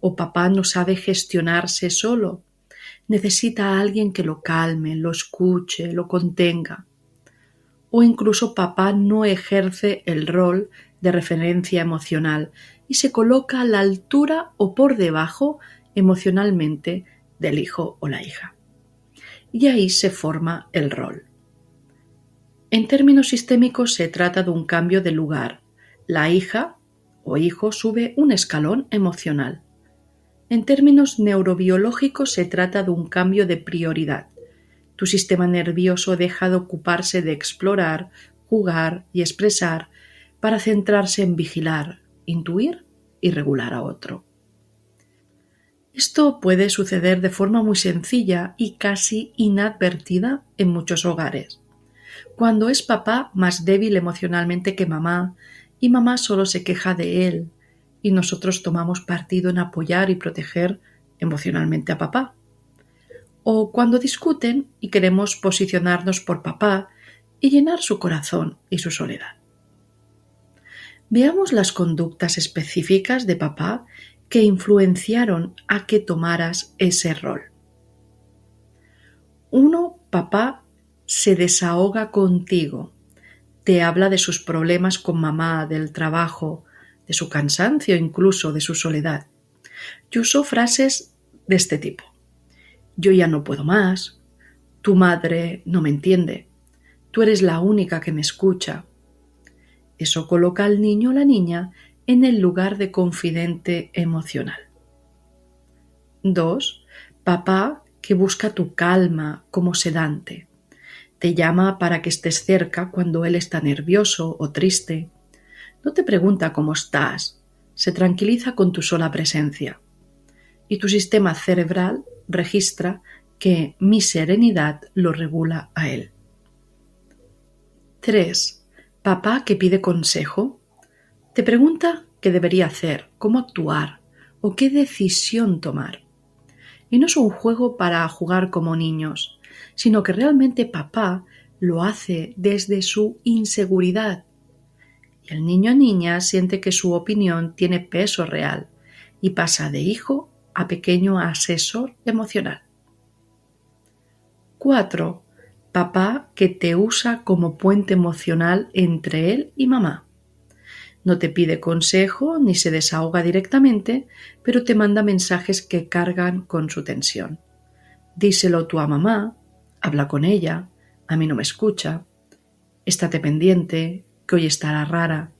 O papá no sabe gestionarse solo, necesita a alguien que lo calme, lo escuche, lo contenga. O incluso papá no ejerce el rol de referencia emocional y se coloca a la altura o por debajo emocionalmente del hijo o la hija. Y ahí se forma el rol. En términos sistémicos se trata de un cambio de lugar. La hija o hijo sube un escalón emocional. En términos neurobiológicos se trata de un cambio de prioridad. Tu sistema nervioso deja de ocuparse de explorar, jugar y expresar para centrarse en vigilar, intuir y regular a otro. Esto puede suceder de forma muy sencilla y casi inadvertida en muchos hogares. Cuando es papá más débil emocionalmente que mamá y mamá solo se queja de él y nosotros tomamos partido en apoyar y proteger emocionalmente a papá. O cuando discuten y queremos posicionarnos por papá y llenar su corazón y su soledad. Veamos las conductas específicas de papá que influenciaron a que tomaras ese rol. 1. Papá se desahoga contigo, te habla de sus problemas con mamá, del trabajo, de su cansancio, incluso de su soledad. Yo uso frases de este tipo. Yo ya no puedo más, tu madre no me entiende, tú eres la única que me escucha. Eso coloca al niño o la niña en el lugar de confidente emocional. 2. Papá que busca tu calma como sedante. Te llama para que estés cerca cuando él está nervioso o triste. No te pregunta cómo estás, se tranquiliza con tu sola presencia. Y tu sistema cerebral registra que mi serenidad lo regula a él. 3. Papá que pide consejo. Te pregunta qué debería hacer, cómo actuar o qué decisión tomar. Y no es un juego para jugar como niños, sino que realmente papá lo hace desde su inseguridad. Y el niño o niña siente que su opinión tiene peso real y pasa de hijo a pequeño asesor emocional. 4. Papá que te usa como puente emocional entre él y mamá. No te pide consejo ni se desahoga directamente, pero te manda mensajes que cargan con su tensión. Díselo tú a mamá, habla con ella, a mí no me escucha, estate pendiente, que hoy estará rara.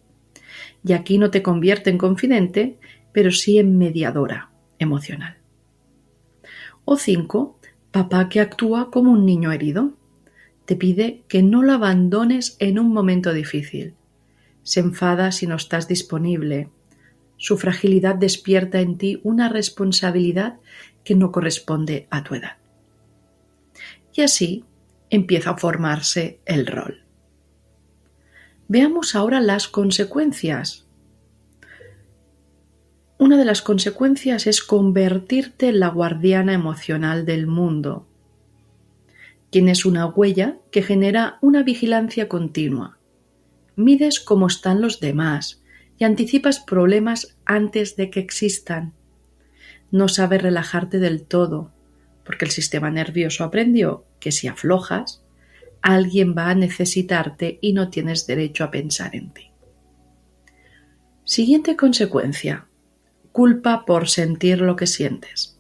Y aquí no te convierte en confidente, pero sí en mediadora emocional. O 5. Papá que actúa como un niño herido. Te pide que no lo abandones en un momento difícil. Se enfada si no estás disponible. Su fragilidad despierta en ti una responsabilidad que no corresponde a tu edad. Y así empieza a formarse el rol. Veamos ahora las consecuencias. Una de las consecuencias es convertirte en la guardiana emocional del mundo. Tienes una huella que genera una vigilancia continua. Mides cómo están los demás y anticipas problemas antes de que existan. No sabes relajarte del todo, porque el sistema nervioso aprendió que si aflojas, alguien va a necesitarte y no tienes derecho a pensar en ti. Siguiente consecuencia: culpa por sentir lo que sientes.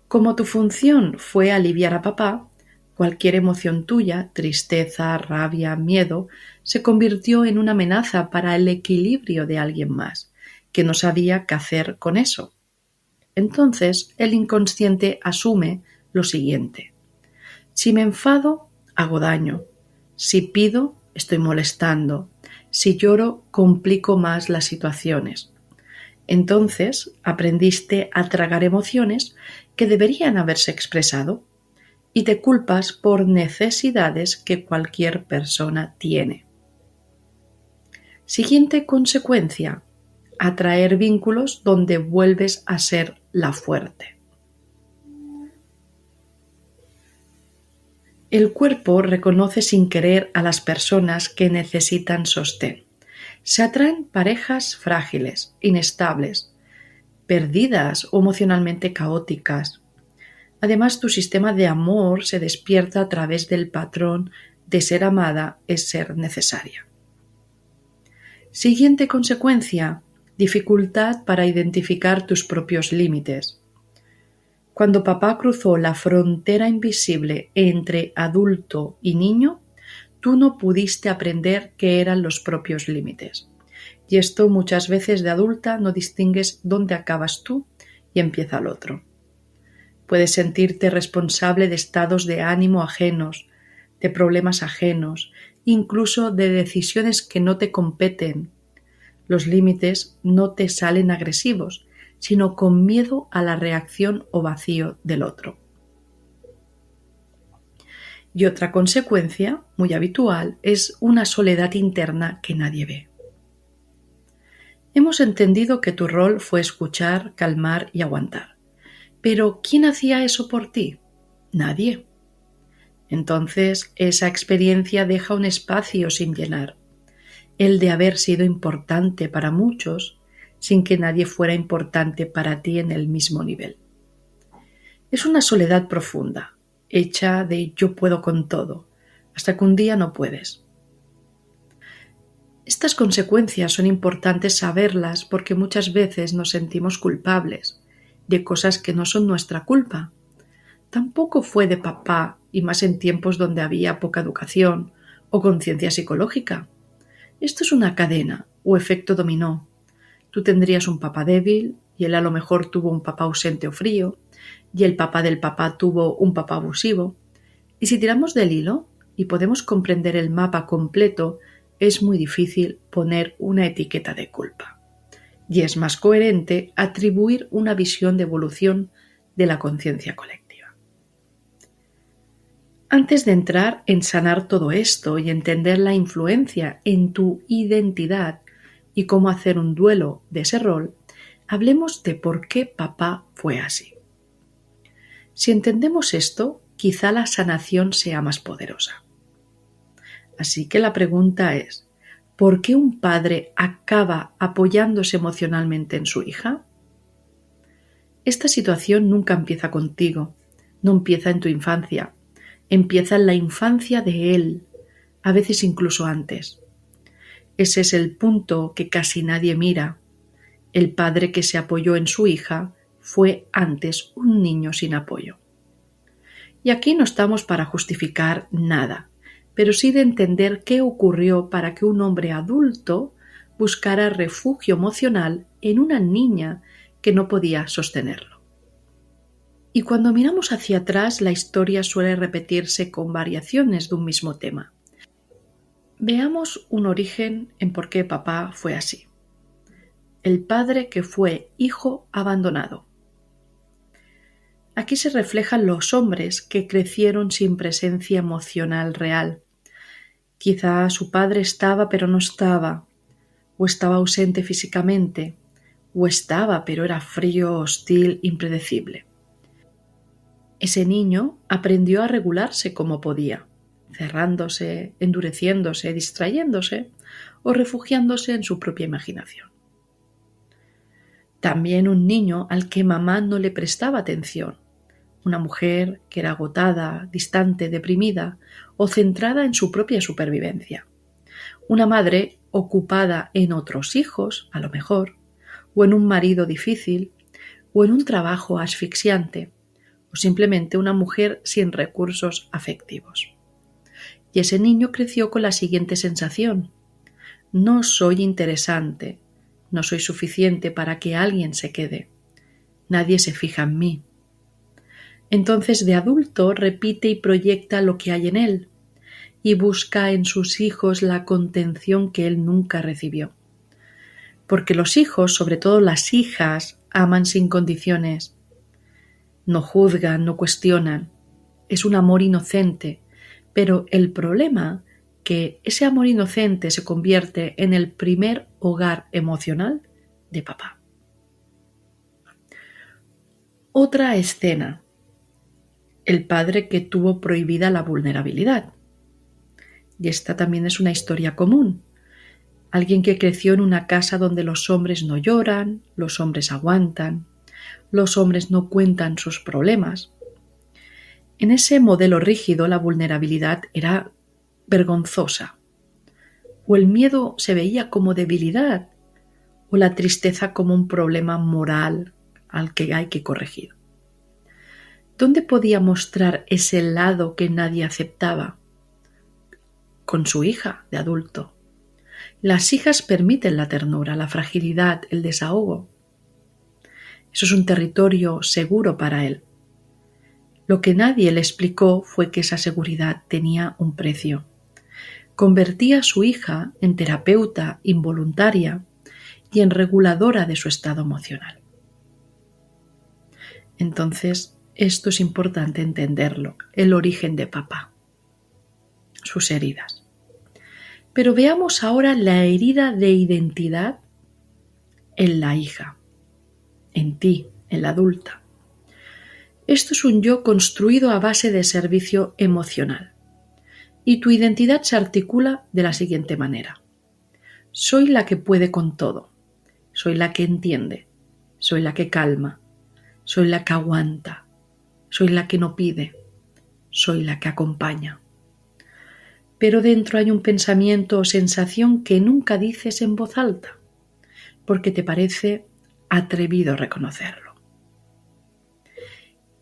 Como tu función fue aliviar a papá, cualquier emoción tuya, tristeza, rabia, miedo, se convirtió en una amenaza para el equilibrio de alguien más, que no sabía qué hacer con eso. Entonces, el inconsciente asume lo siguiente: si me enfado, hago daño. Si pido, estoy molestando. Si lloro, complico más las situaciones. Entonces, aprendiste a tragar emociones que deberían haberse expresado y te culpas por necesidades que cualquier persona tiene. Siguiente consecuencia: atraer vínculos donde vuelves a ser la fuerte. El cuerpo reconoce sin querer a las personas que necesitan sostén. Se atraen parejas frágiles, inestables, perdidas o emocionalmente caóticas. Además, tu sistema de amor se despierta a través del patrón de ser amada es ser necesaria. Siguiente consecuencia: dificultad para identificar tus propios límites. Cuando papá cruzó la frontera invisible entre adulto y niño, tú no pudiste aprender qué eran los propios límites. Y esto muchas veces de adulta no distingues dónde acabas tú y empieza el otro. Puedes sentirte responsable de estados de ánimo ajenos, de problemas ajenos, incluso de decisiones que no te competen. Los límites no te salen agresivos, sino con miedo a la reacción o vacío del otro. Y otra consecuencia muy habitual es una soledad interna que nadie ve. Hemos entendido que tu rol fue escuchar, calmar y aguantar. Pero ¿quién hacía eso por ti? Nadie. Entonces, esa experiencia deja un espacio sin llenar, el de haber sido importante para muchos, sin que nadie fuera importante para ti en el mismo nivel. Es una soledad profunda, hecha de yo puedo con todo, hasta que un día no puedes. Estas consecuencias son importantes saberlas porque muchas veces nos sentimos culpables de cosas que no son nuestra culpa. Tampoco fue de papá, y más en tiempos donde había poca educación o conciencia psicológica. Esto es una cadena o efecto dominó. Tú tendrías un papá débil y él a lo mejor tuvo un papá ausente o frío y el papá del papá tuvo un papá abusivo. Y si tiramos del hilo y podemos comprender el mapa completo, es muy difícil poner una etiqueta de culpa. Y es más coherente atribuir una visión de evolución de la conciencia colectiva. Antes de entrar en sanar todo esto y entender la influencia en tu identidad y cómo hacer un duelo de ese rol, hablemos de por qué papá fue así. Si entendemos esto, quizá la sanación sea más poderosa. Así que la pregunta es, ¿por qué un padre acaba apoyándose emocionalmente en su hija? Esta situación nunca empieza contigo, no empieza en tu infancia, empieza en la infancia de él, a veces incluso antes. Ese es el punto que casi nadie mira. El padre que se apoyó en su hija fue antes un niño sin apoyo. Y aquí no estamos para justificar nada, pero sí de entender qué ocurrió para que un hombre adulto buscara refugio emocional en una niña que no podía sostenerlo. Y cuando miramos hacia atrás, la historia suele repetirse con variaciones de un mismo tema. Veamos un origen en por qué papá fue así. El padre que fue hijo abandonado. Aquí se reflejan los hombres que crecieron sin presencia emocional real. Quizá su padre estaba pero no estaba, o estaba ausente físicamente, o estaba pero era frío, hostil, impredecible. Ese niño aprendió a regularse como podía, cerrándose, endureciéndose, distrayéndose o refugiándose en su propia imaginación. También un niño al que mamá no le prestaba atención, una mujer que era agotada, distante, deprimida o centrada en su propia supervivencia. Una madre ocupada en otros hijos, a lo mejor, o en un marido difícil, o en un trabajo asfixiante, o simplemente una mujer sin recursos afectivos. Y ese niño creció con la siguiente sensación: no soy interesante, no soy suficiente para que alguien se quede, nadie se fija en mí. Entonces de adulto repite y proyecta lo que hay en él y busca en sus hijos la contención que él nunca recibió. Porque los hijos, sobre todo las hijas, aman sin condiciones. No juzgan, no cuestionan. Es un amor inocente, pero el problema que ese amor inocente se convierte en el primer hogar emocional de papá. Otra escena: el padre que tuvo prohibida la vulnerabilidad. Y esta también es una historia común. Alguien que creció en una casa donde los hombres no lloran, los hombres aguantan, los hombres no cuentan sus problemas. En ese modelo rígido la vulnerabilidad era vergonzosa, o el miedo se veía como debilidad, o la tristeza como un problema moral al que hay que corregir. ¿Dónde podía mostrar ese lado que nadie aceptaba? Con su hija de adulto. Las hijas permiten la ternura, la fragilidad, el desahogo. Eso es un territorio seguro para él. Lo que nadie le explicó fue que esa seguridad tenía un precio. Convertía a su hija en terapeuta involuntaria y en reguladora de su estado emocional. Entonces, esto es importante entenderlo, el origen de papá, sus heridas. Pero veamos ahora la herida de identidad en la hija, en ti, en la adulta. Esto es un yo construido a base de servicio emocional. Y tu identidad se articula de la siguiente manera: soy la que puede con todo, soy la que entiende, soy la que calma, soy la que aguanta, soy la que no pide, soy la que acompaña. Pero dentro hay un pensamiento o sensación que nunca dices en voz alta, porque te parece atrevido reconocerlo.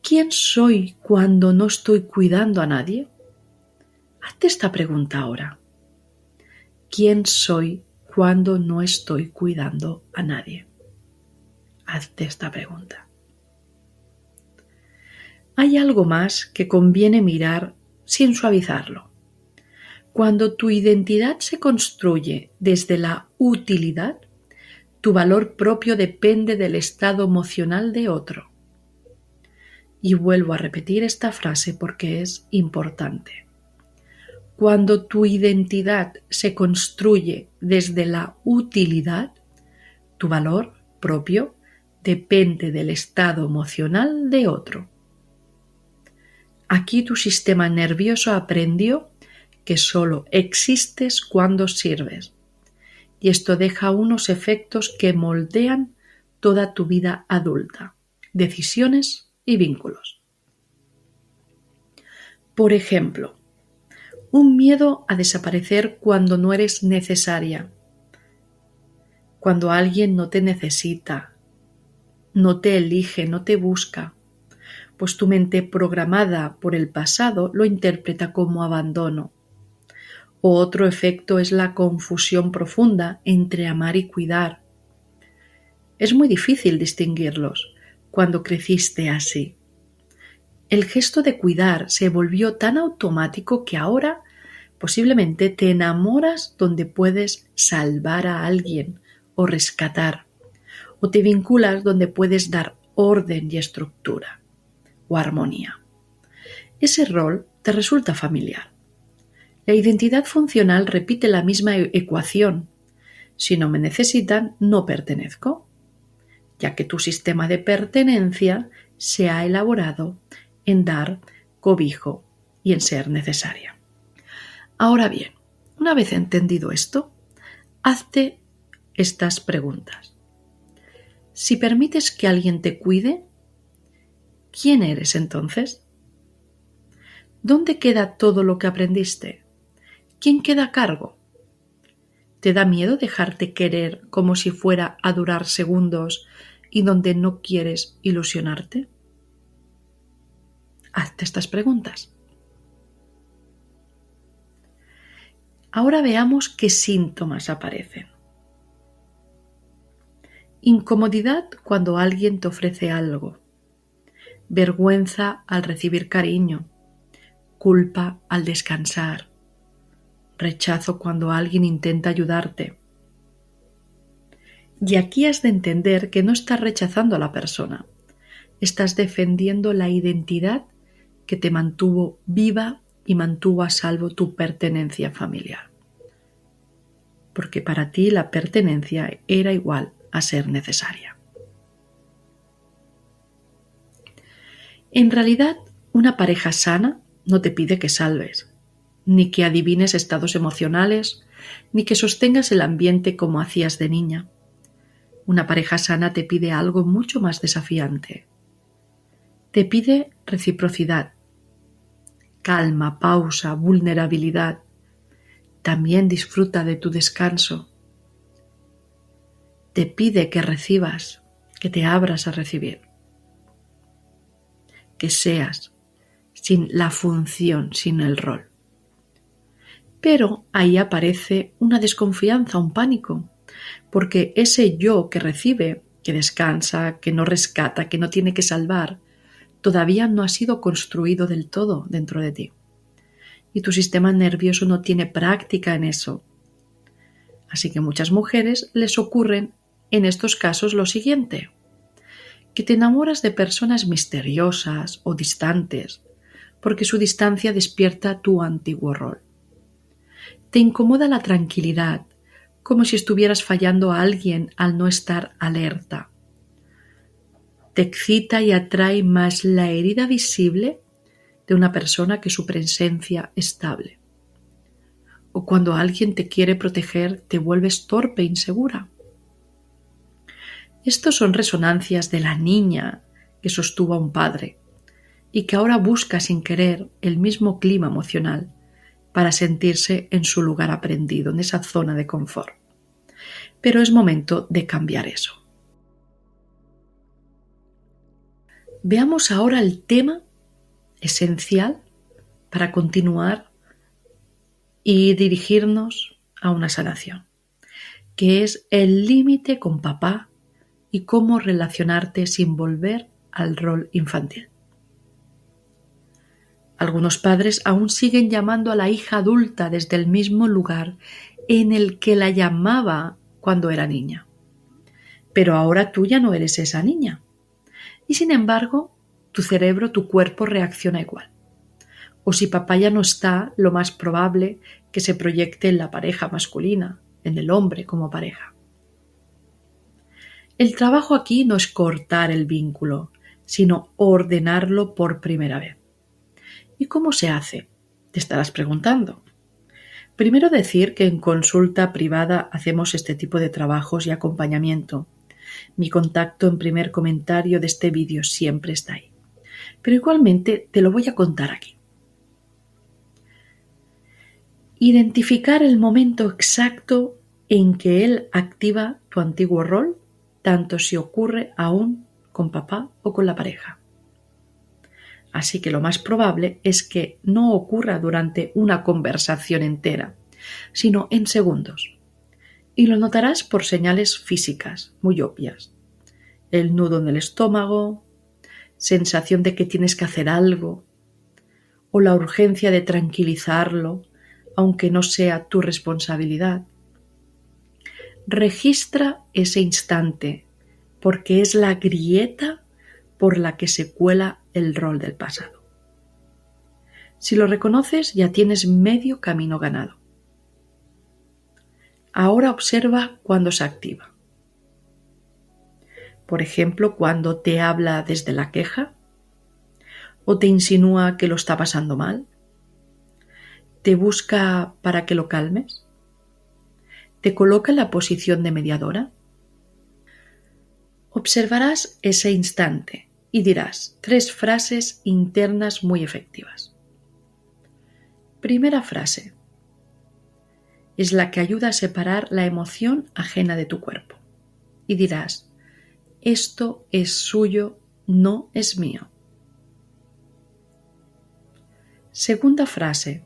¿Quién soy cuando no estoy cuidando a nadie? Hazte esta pregunta ahora. ¿Quién soy cuando no estoy cuidando a nadie? Hazte esta pregunta. Hay algo más que conviene mirar sin suavizarlo. Cuando tu identidad se construye desde la utilidad, tu valor propio depende del estado emocional de otro. Y vuelvo a repetir esta frase porque es importante. Cuando tu identidad se construye desde la utilidad, tu valor propio depende del estado emocional de otro. Aquí tu sistema nervioso aprendió que solo existes cuando sirves, y esto deja unos efectos que moldean toda tu vida adulta, decisiones y vínculos. Por ejemplo, un miedo a desaparecer cuando no eres necesaria, cuando alguien no te necesita, no te elige, no te busca, pues tu mente programada por el pasado lo interpreta como abandono. O otro efecto es la confusión profunda entre amar y cuidar. Es muy difícil distinguirlos cuando creciste así. El gesto de cuidar se volvió tan automático que ahora posiblemente te enamoras donde puedes salvar a alguien o rescatar, o te vinculas donde puedes dar orden y estructura o armonía. Ese rol te resulta familiar. La identidad funcional repite la misma ecuación. Si no me necesitan, no pertenezco, ya que tu sistema de pertenencia se ha elaborado en dar cobijo y en ser necesaria. Ahora bien, una vez entendido esto, hazte estas preguntas. Si permites que alguien te cuide, ¿quién eres entonces? ¿Dónde queda todo lo que aprendiste? ¿Quién queda a cargo? ¿Te da miedo dejarte querer como si fuera a durar segundos y donde no quieres ilusionarte? Hazte estas preguntas. Ahora veamos qué síntomas aparecen. Incomodidad cuando alguien te ofrece algo. Vergüenza al recibir cariño. Culpa al descansar. Rechazo cuando alguien intenta ayudarte. Y aquí has de entender que no estás rechazando a la persona. Estás defendiendo la identidad que te mantuvo viva y mantuvo a salvo tu pertenencia familiar. Porque para ti la pertenencia era igual a ser necesaria. En realidad, una pareja sana no te pide que salves, ni que adivines estados emocionales, ni que sostengas el ambiente como hacías de niña. Una pareja sana te pide algo mucho más desafiante. Te pide reciprocidad, calma, pausa, vulnerabilidad. También disfruta de tu descanso. Te pide que recibas, que te abras a recibir. Que seas sin la función, sin el rol. Pero ahí aparece una desconfianza, un pánico, porque ese yo que recibe, que descansa, que no rescata, que no tiene que salvar, todavía no ha sido construido del todo dentro de ti. Y tu sistema nervioso no tiene práctica en eso. Así que a muchas mujeres les ocurren en estos casos lo siguiente: que te enamoras de personas misteriosas o distantes, porque su distancia despierta tu antiguo rol. Te incomoda la tranquilidad, como si estuvieras fallando a alguien al no estar alerta. Te excita y atrae más la herida visible de una persona que su presencia estable. O cuando alguien te quiere proteger, te vuelves torpe e insegura. Estos son resonancias de la niña que sostuvo a un padre y que ahora busca sin querer el mismo clima emocional para sentirse en su lugar aprendido, en esa zona de confort. Pero es momento de cambiar eso. Veamos ahora el tema esencial para continuar y dirigirnos a una sanación, que es el límite con papá y cómo relacionarte sin volver al rol infantil. Algunos padres aún siguen llamando a la hija adulta desde el mismo lugar en el que la llamaba cuando era niña. Pero ahora tú ya no eres esa niña. Y sin embargo, tu cerebro, tu cuerpo reacciona igual. O si papá ya no está, lo más probable que se proyecte en la pareja masculina, en el hombre como pareja. El trabajo aquí no es cortar el vínculo, sino ordenarlo por primera vez. ¿Y cómo se hace? Te estarás preguntando. Primero decir que en consulta privada hacemos este tipo de trabajos y acompañamiento. Mi contacto en primer comentario de este vídeo siempre está ahí. Pero igualmente te lo voy a contar aquí. Identificar el momento exacto en que él activa tu antiguo rol, tanto si ocurre aún con papá o con la pareja. Así que lo más probable es que no ocurra durante una conversación entera, sino en segundos. Y lo notarás por señales físicas muy obvias. El nudo en el estómago, sensación de que tienes que hacer algo, o la urgencia de tranquilizarlo, aunque no sea tu responsabilidad. Registra ese instante, porque es la grieta por la que se cuela el rol del pasado. Si lo reconoces, ya tienes medio camino ganado. Ahora observa cuando se activa. Por ejemplo, cuando te habla desde la queja, o te insinúa que lo está pasando mal, te busca para que lo calmes, te coloca en la posición de mediadora. Observarás ese instante y dirás 3 frases internas muy efectivas. Primera frase. Es la que ayuda a separar la emoción ajena de tu cuerpo. Y dirás, esto es suyo, no es mío. Segunda frase.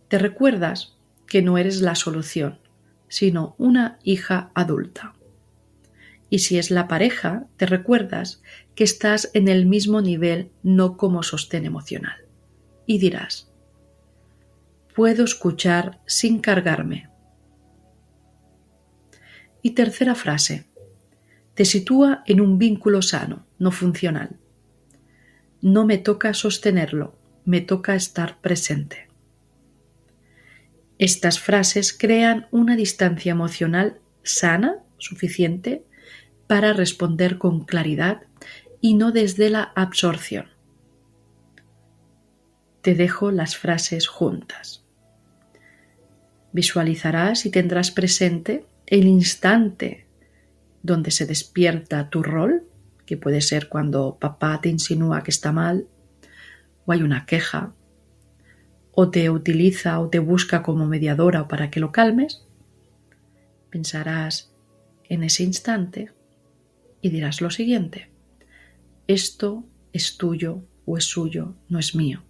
Te recuerdas que no eres la solución, sino una hija adulta. Y si es la pareja, te recuerdas que estás en el mismo nivel, no como sostén emocional. Y dirás, puedo escuchar sin cargarme. Y tercera frase. Te sitúa en un vínculo sano, no funcional. No me toca sostenerlo, me toca estar presente. Estas frases crean una distancia emocional sana, suficiente, para responder con claridad y no desde la absorción. Te dejo las frases juntas. Visualizarás y tendrás presente el instante donde se despierta tu rol, que puede ser cuando papá te insinúa que está mal, o hay una queja, o te utiliza o te busca como mediadora para que lo calmes. Pensarás en ese instante y dirás lo siguiente: esto es tuyo o es suyo, no es mío.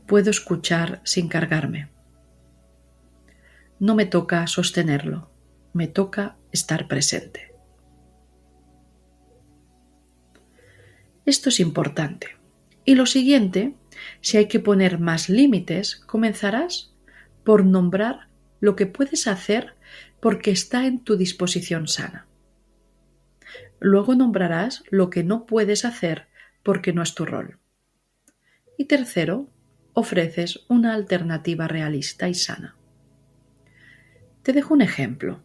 Puedo escuchar sin cargarme. No me toca sostenerlo, me toca estar presente. Esto es importante. Y lo siguiente, si hay que poner más límites, comenzarás por nombrar lo que puedes hacer porque está en tu disposición sana. Luego nombrarás lo que no puedes hacer porque no es tu rol. Y tercero, ofreces una alternativa realista y sana. Te dejo un ejemplo.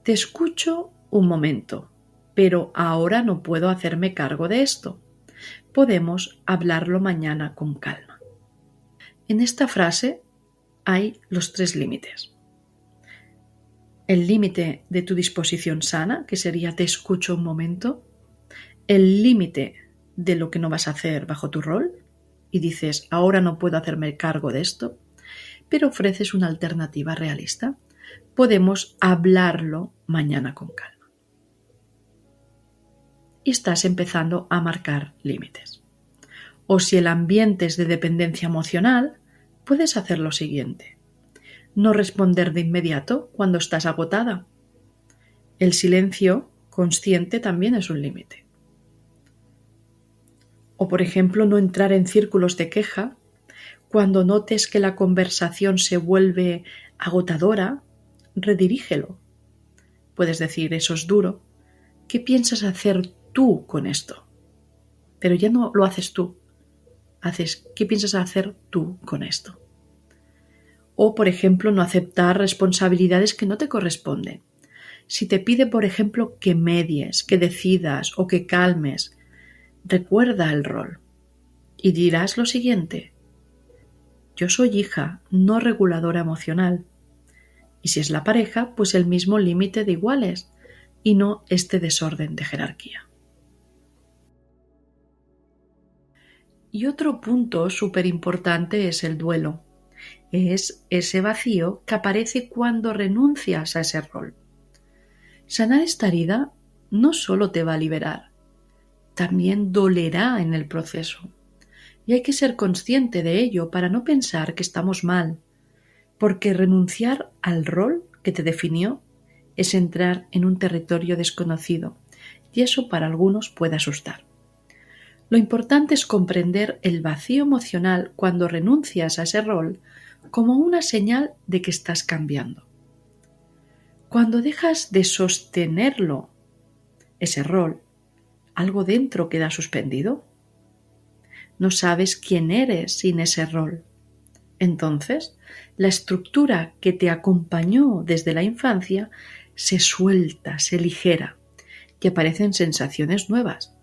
Te escucho un momento, pero ahora no puedo hacerme cargo de esto. Podemos hablarlo mañana con calma. En esta frase hay los 3 límites. El límite de tu disposición sana, que sería te escucho un momento. El límite de lo que no vas a hacer bajo tu rol y dices, ahora no puedo hacerme cargo de esto, pero ofreces una alternativa realista. Podemos hablarlo mañana con calma. Y estás empezando a marcar límites. O si el ambiente es de dependencia emocional, puedes hacer lo siguiente: no responder de inmediato cuando estás agotada. El silencio consciente también es un límite. O, por ejemplo, no entrar en círculos de queja. Cuando notes que la conversación se vuelve agotadora, redirígelo. Puedes decir, eso es duro. ¿Qué piensas hacer tú con esto? Pero ya no lo haces tú. ¿Qué piensas hacer tú con esto? O, por ejemplo, no aceptar responsabilidades que no te corresponden. Si te pide, por ejemplo, que medies, que decidas o que calmes, recuerda el rol y dirás lo siguiente: yo soy hija, no reguladora emocional. Y si es la pareja, pues el mismo límite de iguales y no este desorden de jerarquía. Y otro punto súper importante es el duelo. Es ese vacío que aparece cuando renuncias a ese rol. Sanar esta herida no solo te va a liberar, también dolerá en el proceso. Y hay que ser consciente de ello para no pensar que estamos mal, porque renunciar al rol que te definió es entrar en un territorio desconocido y eso para algunos puede asustar. Lo importante es comprender el vacío emocional cuando renuncias a ese rol como una señal de que estás cambiando. Cuando dejas de sostenerlo, ese rol, algo dentro queda suspendido. No sabes quién eres sin ese rol. Entonces, la estructura que te acompañó desde la infancia se suelta, se ligera y aparecen sensaciones nuevas.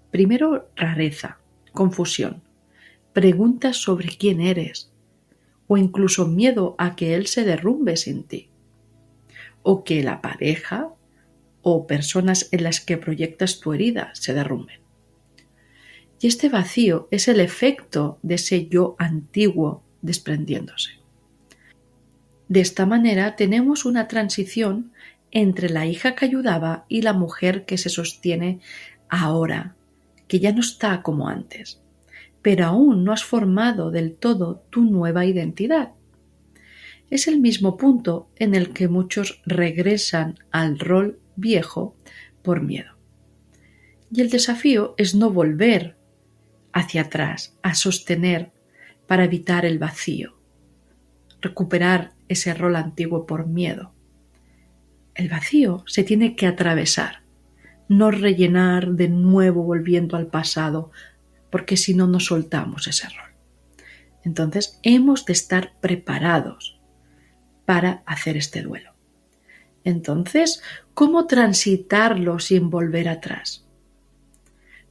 Primero, rareza, confusión, preguntas sobre quién eres o incluso miedo a que él se derrumbe sin ti o que la pareja o personas en las que proyectas tu herida se derrumben. Y este vacío es el efecto de ese yo antiguo desprendiéndose. De esta manera tenemos una transición entre la hija que ayudaba y la mujer que se sostiene ahora, que ya no está como antes, pero aún no has formado del todo tu nueva identidad. Es el mismo punto en el que muchos regresan al rol viejo por miedo. Y el desafío es no volver hacia atrás, a sostener para evitar el vacío, recuperar ese rol antiguo por miedo. El vacío se tiene que atravesar, no rellenar de nuevo volviendo al pasado, porque si no, no soltamos ese rol. Entonces, hemos de estar preparados para hacer este duelo. Entonces, ¿cómo transitarlo sin volver atrás?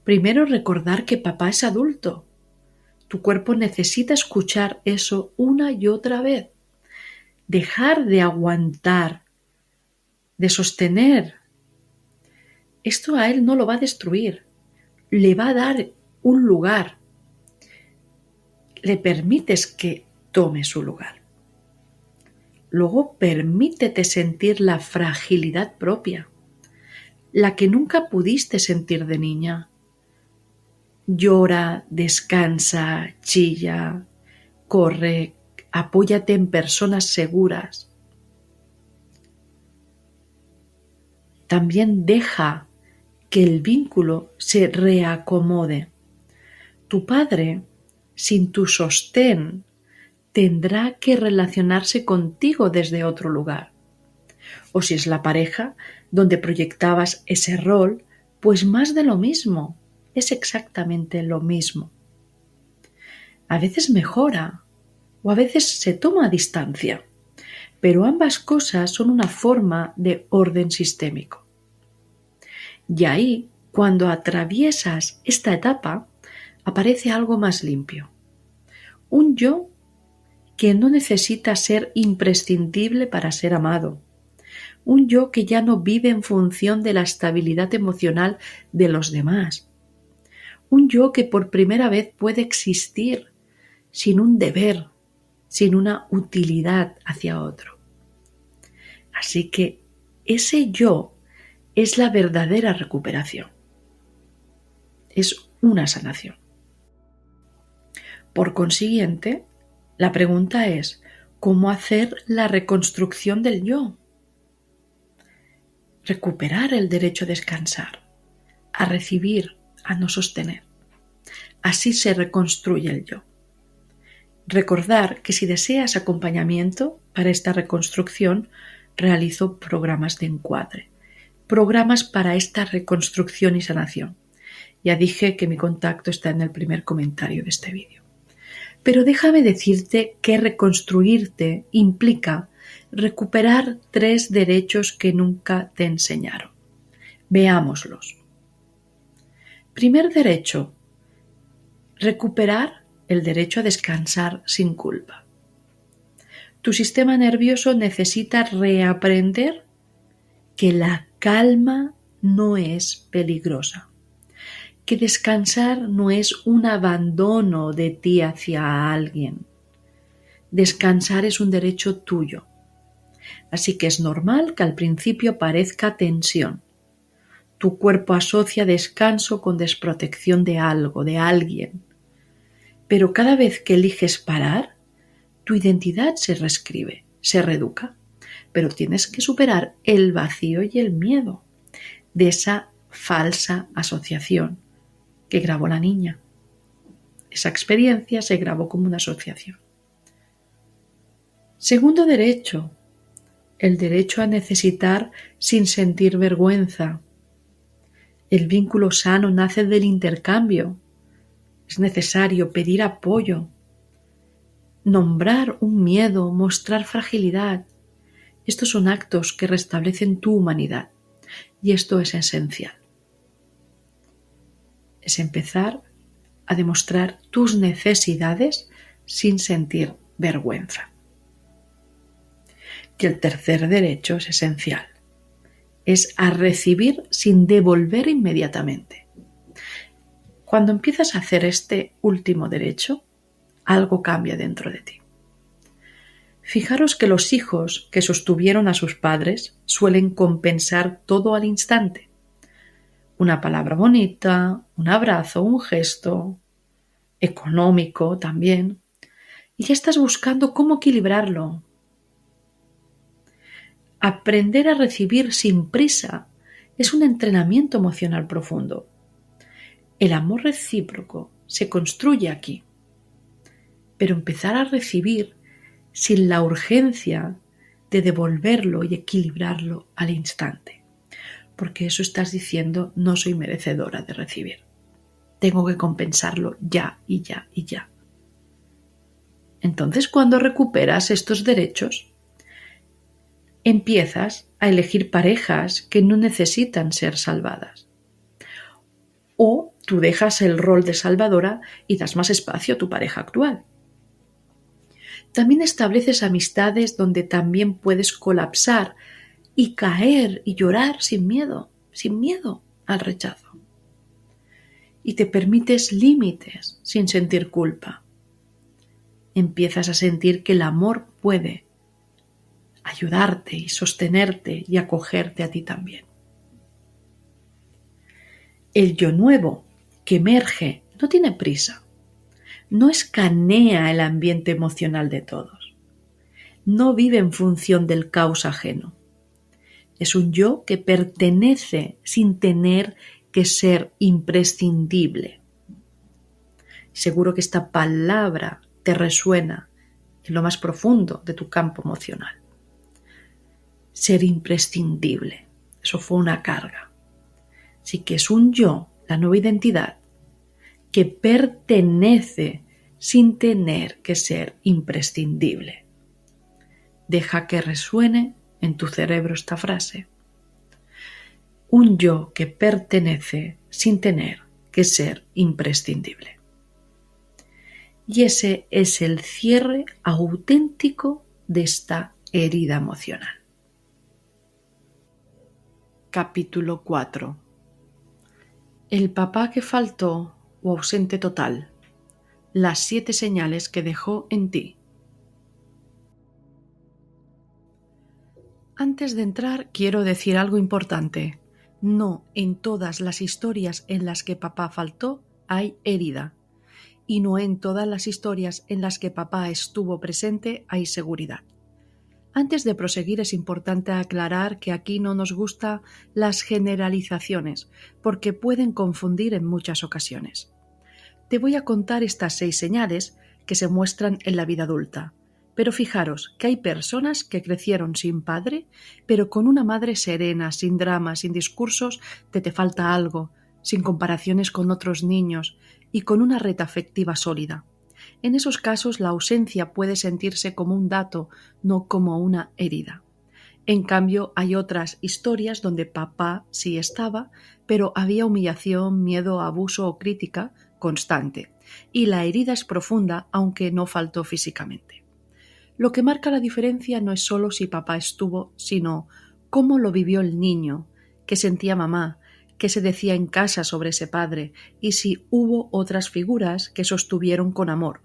Primero, recordar que papá es adulto. Tu cuerpo necesita escuchar eso una y otra vez. Dejar de aguantar, de sostener. Esto a él no lo va a destruir. Le va a dar un lugar. Le permites que tome su lugar. Luego permítete sentir la fragilidad propia, la que nunca pudiste sentir de niña. Llora, descansa, chilla, corre, apóyate en personas seguras. También deja que el vínculo se reacomode. Tu padre, sin tu sostén, tendrá que relacionarse contigo desde otro lugar. O si es la pareja donde proyectabas ese rol, pues más de lo mismo. Es exactamente lo mismo. A veces mejora o a veces se toma distancia, pero ambas cosas son una forma de orden sistémico. Y ahí, cuando atraviesas esta etapa, aparece algo más limpio. Un yo que no necesita ser imprescindible para ser amado. Un yo que ya no vive en función de la estabilidad emocional de los demás. Un yo que por primera vez puede existir sin un deber, sin una utilidad hacia otro. Así que ese yo es la verdadera recuperación. Es una sanación. Por consiguiente, la pregunta es, ¿cómo hacer la reconstrucción del yo? Recuperar el derecho a descansar, a recibir, a no sostener. Así se reconstruye el yo. Recordar que si deseas acompañamiento para esta reconstrucción, realizo programas de encuadre, programas para esta reconstrucción y sanación. Ya dije que mi contacto está en el primer comentario de este vídeo. Pero déjame decirte que reconstruirte implica recuperar 3 derechos que nunca te enseñaron. Veámoslos. Primer derecho, recuperar el derecho a descansar sin culpa. Tu sistema nervioso necesita reaprender que la calma no es peligrosa, que descansar no es un abandono de ti hacia alguien. Descansar es un derecho tuyo. Así que es normal que al principio parezca tensión. Tu cuerpo asocia descanso con desprotección de algo, de alguien. Pero cada vez que eliges parar, tu identidad se reescribe, se reeduca. Pero tienes que superar el vacío y el miedo de esa falsa asociación que grabó la niña. Esa experiencia se grabó como una asociación. Segundo derecho, el derecho a necesitar sin sentir vergüenza. El vínculo sano nace del intercambio. Es necesario pedir apoyo, nombrar un miedo, mostrar fragilidad. Estos son actos que restablecen tu humanidad y esto es esencial. Es empezar a demostrar tus necesidades sin sentir vergüenza. Y el tercer derecho es esencial. Es a recibir sin devolver inmediatamente. Cuando empiezas a hacer este último derecho, algo cambia dentro de ti. Fijaros que los hijos que sostuvieron a sus padres suelen compensar todo al instante. Una palabra bonita, un abrazo, un gesto, económico también. Y ya estás buscando cómo equilibrarlo. Aprender a recibir sin prisa es un entrenamiento emocional profundo. El amor recíproco se construye aquí. Pero empezar a recibir sin la urgencia de devolverlo y equilibrarlo al instante. Porque eso estás diciendo, no soy merecedora de recibir. Tengo que compensarlo ya y ya y ya. Entonces, cuando recuperas estos derechos, empiezas a elegir parejas que no necesitan ser salvadas. O tú dejas el rol de salvadora y das más espacio a tu pareja actual. También estableces amistades donde también puedes colapsar y caer y llorar sin miedo al rechazo. Y te permites límites sin sentir culpa. Empiezas a sentir que el amor puede ayudarte y sostenerte y acogerte a ti también. El yo nuevo que emerge no tiene prisa. No escanea el ambiente emocional de todos. No vive en función del caos ajeno. Es un yo que pertenece sin tener que ser imprescindible. Seguro que esta palabra te resuena en lo más profundo de tu campo emocional. Ser imprescindible. Eso fue una carga. Así que es un yo, la nueva identidad, que pertenece sin tener que ser imprescindible. Deja que resuene en tu cerebro esta frase. Un yo que pertenece sin tener que ser imprescindible. Y ese es el cierre auténtico de esta herida emocional. Capítulo 4. El papá que faltó o ausente total. Las 7 señales que dejó en ti. Antes de entrar, quiero decir algo importante. No en todas las historias en las que papá faltó hay herida. Y no en todas las historias en las que papá estuvo presente hay seguridad. Antes de proseguir es importante aclarar que aquí no nos gustan las generalizaciones, porque pueden confundir en muchas ocasiones. Te voy a contar estas 6 señales que se muestran en la vida adulta, pero fijaros que hay personas que crecieron sin padre, pero con una madre serena, sin dramas, sin discursos de te falta algo, sin comparaciones con otros niños y con una red afectiva sólida. En esos casos la ausencia puede sentirse como un dato, no como una herida. En cambio, hay otras historias donde papá sí estaba, pero había humillación, miedo, abuso o crítica constante, y la herida es profunda aunque no faltó físicamente. Lo que marca la diferencia no es solo si papá estuvo, sino cómo lo vivió el niño, qué sentía mamá, qué se decía en casa sobre ese padre y si hubo otras figuras que sostuvieron con amor,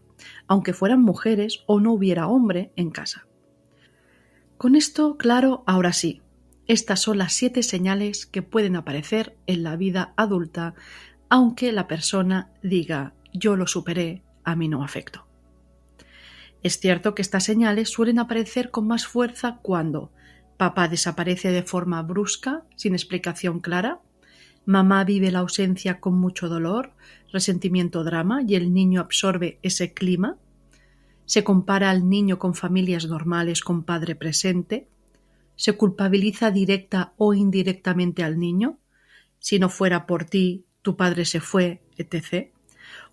aunque fueran mujeres o no hubiera hombre en casa. Con esto claro, ahora sí, estas son las 7 señales que pueden aparecer en la vida adulta, aunque la persona diga yo lo superé, a mí no afectó. Es cierto que estas señales suelen aparecer con más fuerza cuando papá desaparece de forma brusca, sin explicación clara, Mamá vive la ausencia con mucho dolor, resentimiento, drama, y el niño absorbe ese clima. Se compara al niño con familias normales con padre presente. Se culpabiliza directa o indirectamente al niño. Si no fuera por ti, tu padre se fue, etc.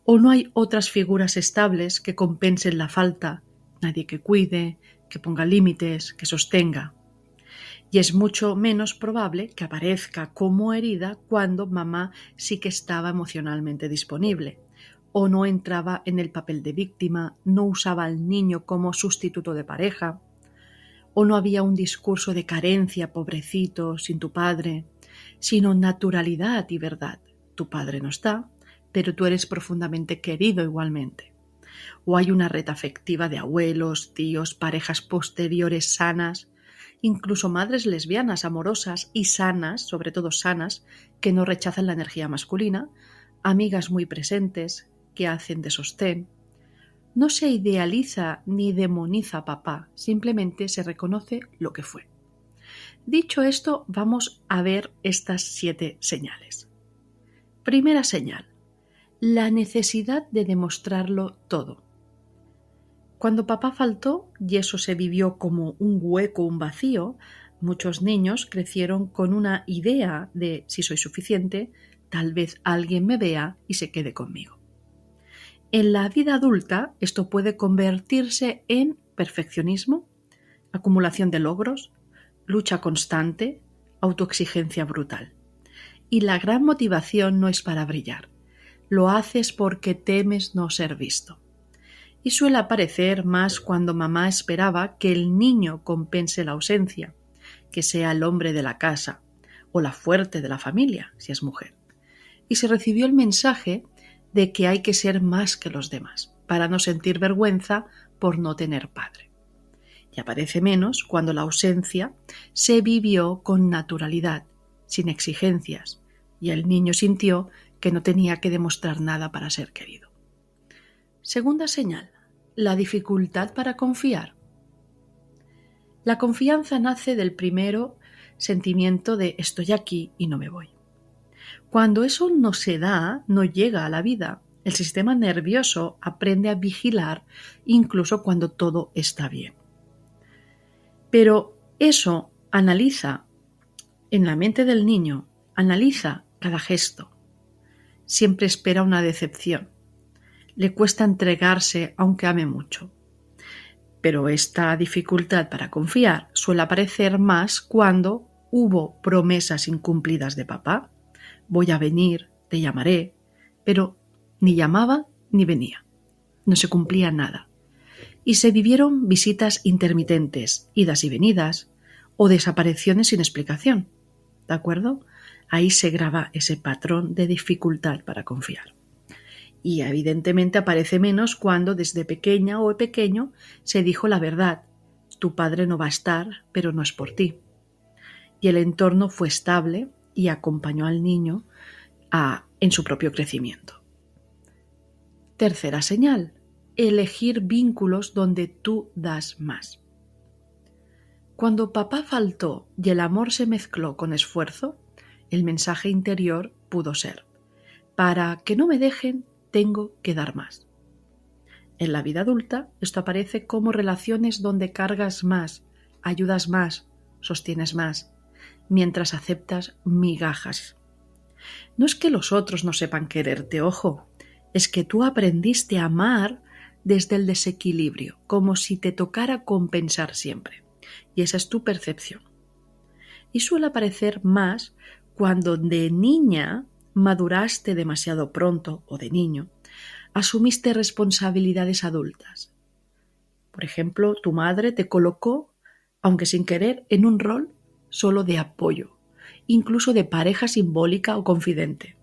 O no hay otras figuras estables que compensen la falta, nadie que cuide, que ponga límites, que sostenga. Y es mucho menos probable que aparezca como herida cuando mamá sí que estaba emocionalmente disponible, o no entraba en el papel de víctima, no usaba al niño como sustituto de pareja, o no había un discurso de carencia, pobrecito, sin tu padre, sino naturalidad y verdad. Tu padre no está, pero tú eres profundamente querido igualmente. O hay una red afectiva de abuelos, tíos, parejas posteriores sanas, incluso madres lesbianas amorosas y sanas, sobre todo sanas, que no rechazan la energía masculina, amigas muy presentes que hacen de sostén. No se idealiza ni demoniza a papá, simplemente se reconoce lo que fue. Dicho esto, vamos a ver estas 7 señales. Primera señal: la necesidad de demostrarlo todo. Cuando papá faltó y eso se vivió como un hueco, un vacío, muchos niños crecieron con una idea de si soy suficiente, tal vez alguien me vea y se quede conmigo. En la vida adulta esto puede convertirse en perfeccionismo, acumulación de logros, lucha constante, autoexigencia brutal. Y la gran motivación no es para brillar, lo haces porque temes no ser visto. Y suele aparecer más cuando mamá esperaba que el niño compense la ausencia, que sea el hombre de la casa o la fuerte de la familia, si es mujer. Y se recibió el mensaje de que hay que ser más que los demás, para no sentir vergüenza por no tener padre. Y aparece menos cuando la ausencia se vivió con naturalidad, sin exigencias, y el niño sintió que no tenía que demostrar nada para ser querido. Segunda señal: la dificultad para confiar. La confianza nace del primero sentimiento de estoy aquí y no me voy. Cuando eso no se da, no llega a la vida. El sistema nervioso aprende a vigilar incluso cuando todo está bien. Pero eso analiza en la mente del niño, analiza cada gesto. Siempre espera una decepción. Le cuesta entregarse aunque ame mucho. Pero esta dificultad para confiar suele aparecer más cuando hubo promesas incumplidas de papá. Voy a venir, te llamaré, pero ni llamaba ni venía. No se cumplía nada. Y se vivieron visitas intermitentes, idas y venidas, o desapariciones sin explicación. ¿De acuerdo? Ahí se graba ese patrón de dificultad para confiar. Y evidentemente aparece menos cuando desde pequeña o pequeño se dijo la verdad. Tu padre no va a estar, pero no es por ti. Y el entorno fue estable y acompañó al niño en su propio crecimiento. Tercera señal: elegir vínculos donde tú das más. Cuando papá faltó y el amor se mezcló con esfuerzo, el mensaje interior pudo ser: para que no me dejen, tengo que dar más. En la vida adulta, esto aparece como relaciones donde cargas más, ayudas más, sostienes más, mientras aceptas migajas. No es que los otros no sepan quererte, ojo, es que tú aprendiste a amar desde el desequilibrio, como si te tocara compensar siempre. Y esa es tu percepción. Y suele aparecer más cuando de niña maduraste demasiado pronto o de niño, asumiste responsabilidades adultas. Por ejemplo, tu madre te colocó, aunque sin querer, en un rol solo de apoyo, incluso de pareja simbólica o confidente.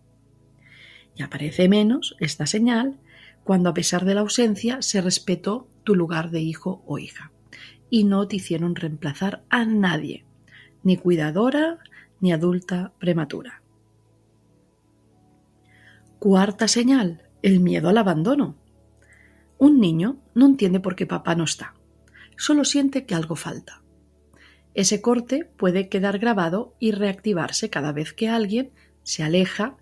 Y aparece menos esta señal cuando, a pesar de la ausencia, se respetó tu lugar de hijo o hija y no te hicieron reemplazar a nadie, ni cuidadora ni adulta prematura. Cuarta señal: el miedo al abandono. Un niño no entiende por qué papá no está, solo siente que algo falta. Ese corte puede quedar grabado y reactivarse cada vez que alguien se aleja,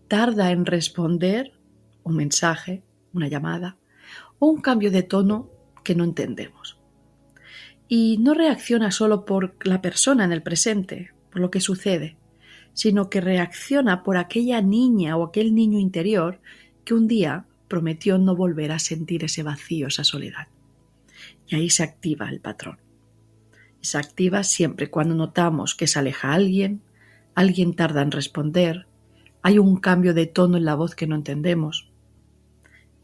tarda en responder un mensaje, una llamada o un cambio de tono que no entendemos. Y no reacciona solo por la persona en el presente, por lo que sucede, sino que reacciona por aquella niña o aquel niño interior que un día prometió no volver a sentir ese vacío, esa soledad. Y ahí se activa el patrón. Se activa siempre cuando notamos que se aleja alguien tarda en responder, hay un cambio de tono en la voz que no entendemos.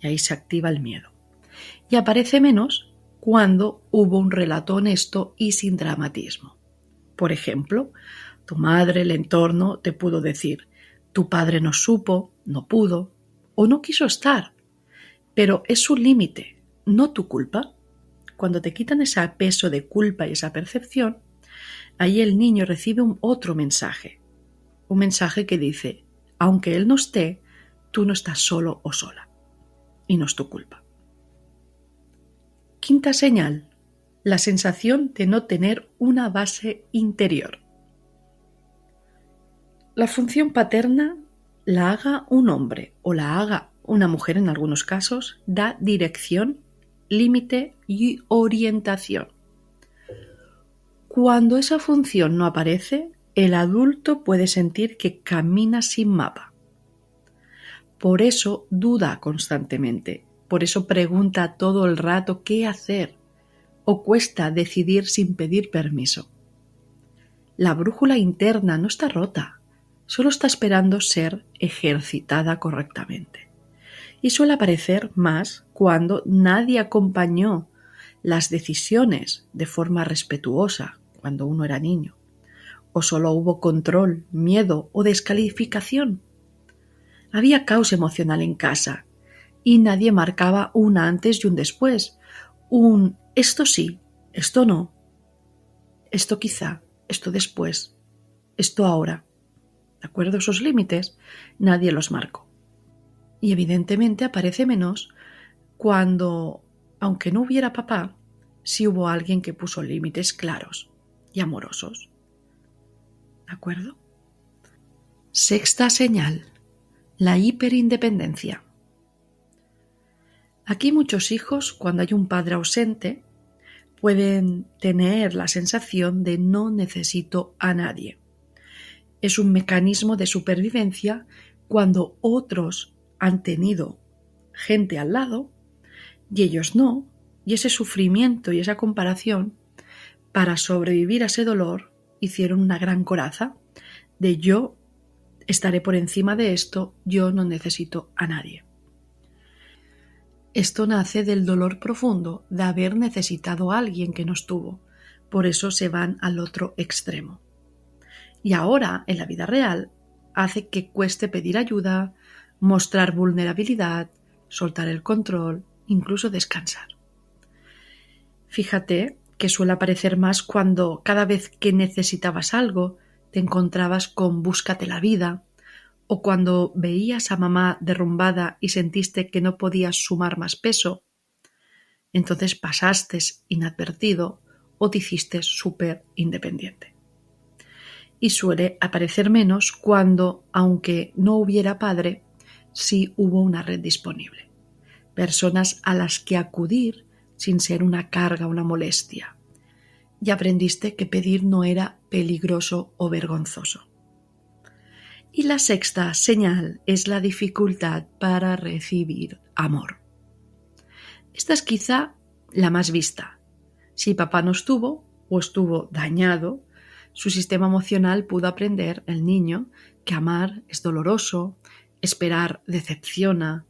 Y ahí se activa el miedo. Y aparece menos cuando hubo un relato honesto y sin dramatismo. Por ejemplo, tu madre, el entorno, te pudo decir, tu padre no supo, no pudo o no quiso estar, pero es su límite, no tu culpa. Cuando te quitan ese peso de culpa y esa percepción, ahí el niño recibe otro mensaje, un mensaje que dice, aunque él no esté, tú no estás solo o sola, y no es tu culpa. Quinta señal, la sensación de no tener una base interior. La función paterna, la haga un hombre o la haga una mujer en algunos casos, da dirección, límite y orientación. Cuando esa función no aparece, el adulto puede sentir que camina sin mapa. Por eso duda constantemente, por eso pregunta todo el rato qué hacer o cuesta decidir sin pedir permiso. La brújula interna no está rota, solo está esperando ser ejercitada correctamente. Y suele aparecer más cuando nadie acompañó las decisiones de forma respetuosa cuando uno era niño, o solo hubo control, miedo o descalificación. Había caos emocional en casa y nadie marcaba un antes y un después, un esto sí, esto no, esto quizá, esto después, esto ahora. ¿De acuerdo? Esos límites nadie los marcó. Y evidentemente aparece menos cuando, aunque no hubiera papá, sí hubo alguien que puso límites claros y amorosos. ¿De acuerdo? Sexta señal, la hiperindependencia. Aquí muchos hijos, cuando hay un padre ausente, pueden tener la sensación de no necesito a nadie. Es un mecanismo de supervivencia cuando otros han tenido gente al lado y ellos no, y ese sufrimiento y esa comparación, para sobrevivir a ese dolor, hicieron una gran coraza de yo estaré por encima de esto, yo no necesito a nadie. Esto nace del dolor profundo de haber necesitado a alguien que no estuvo, por eso se van al otro extremo. Y ahora, en la vida real, hace que cueste pedir ayuda, mostrar vulnerabilidad, soltar el control, incluso descansar. Fíjate que suele aparecer más cuando cada vez que necesitabas algo te encontrabas con búscate la vida, o cuando veías a mamá derrumbada y sentiste que no podías sumar más peso, entonces pasaste inadvertido o te hiciste súper independiente. Y suele aparecer menos cuando, aunque no hubiera padre, sí hubo una red disponible. Personas a las que acudir sin ser una carga o una molestia. Y aprendiste que pedir no era peligroso o vergonzoso. Y la sexta señal es la dificultad para recibir amor. Esta es quizá la más vista. Si papá no estuvo o estuvo dañado, su sistema emocional pudo aprender, el niño, que amar es doloroso, esperar decepciona,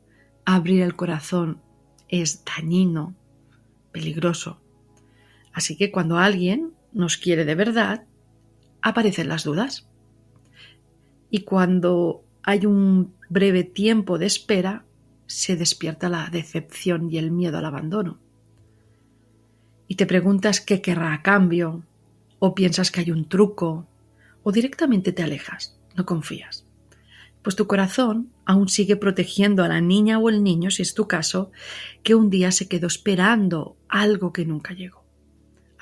abrir el corazón es dañino, peligroso. Así que cuando alguien nos quiere de verdad, aparecen las dudas. Y cuando hay un breve tiempo de espera, se despierta la decepción y el miedo al abandono. Y te preguntas qué querrá a cambio, o piensas que hay un truco, o directamente te alejas, no confías. Pues tu corazón aún sigue protegiendo a la niña o el niño, si es tu caso, que un día se quedó esperando algo que nunca llegó.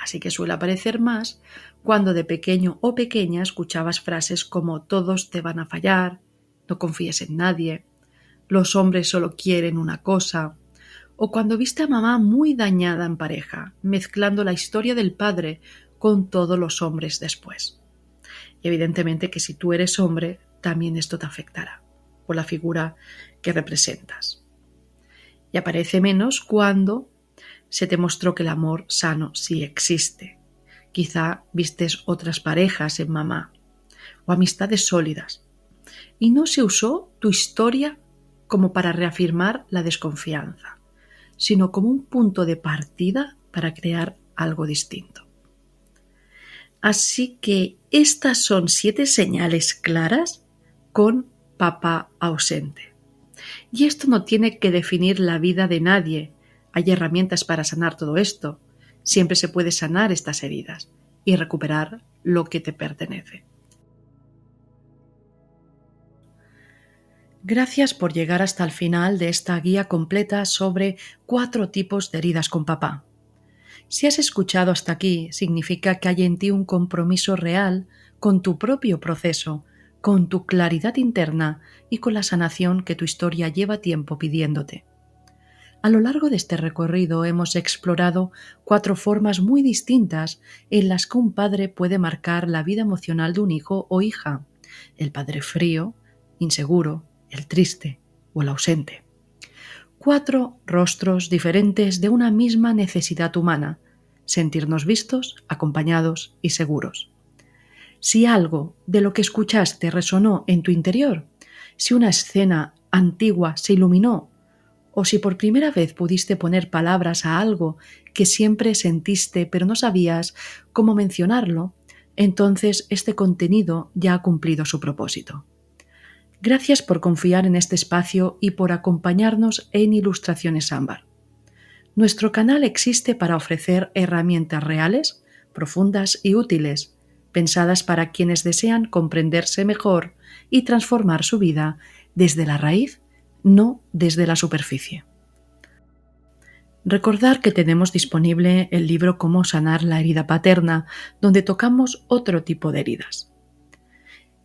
así que suele aparecer más cuando de pequeño o pequeña escuchabas frases como todos te van a fallar, no confíes en nadie, los hombres solo quieren una cosa, o cuando viste a mamá muy dañada en pareja, mezclando la historia del padre con todos los hombres después. Y evidentemente que si tú eres hombre, también esto te afectará por la figura que representas. Y aparece menos cuando se te mostró que el amor sano sí existe. Quizá vistes otras parejas en mamá o amistades sólidas y no se usó tu historia como para reafirmar la desconfianza, sino como un punto de partida para crear algo distinto. Así que estas son 7 señales claras con papá ausente. Y esto no tiene que definir la vida de nadie. Hay herramientas para sanar todo esto. Siempre se puede sanar estas heridas y recuperar lo que te pertenece. Gracias por llegar hasta el final de esta guía completa sobre 4 tipos de heridas con papá. Si has escuchado hasta aquí, significa que hay en ti un compromiso real con tu propio proceso, con tu claridad interna y con la sanación que tu historia lleva tiempo pidiéndote. A lo largo de este recorrido hemos explorado 4 formas muy distintas en las que un padre puede marcar la vida emocional de un hijo o hija: el padre frío, inseguro, el triste o el ausente. 4 rostros diferentes de una misma necesidad humana: sentirnos vistos, acompañados y seguros. Si algo de lo que escuchaste resonó en tu interior, si una escena antigua se iluminó, o si por primera vez pudiste poner palabras a algo que siempre sentiste pero no sabías cómo mencionarlo, entonces este contenido ya ha cumplido su propósito. Gracias por confiar en este espacio y por acompañarnos en Ilustraciones Ámbar. Nuestro canal existe para ofrecer herramientas reales, profundas y útiles, pensadas para quienes desean comprenderse mejor y transformar su vida desde la raíz, no desde la superficie. Recordar que tenemos disponible el libro Cómo sanar la herida paterna, donde tocamos otro tipo de heridas.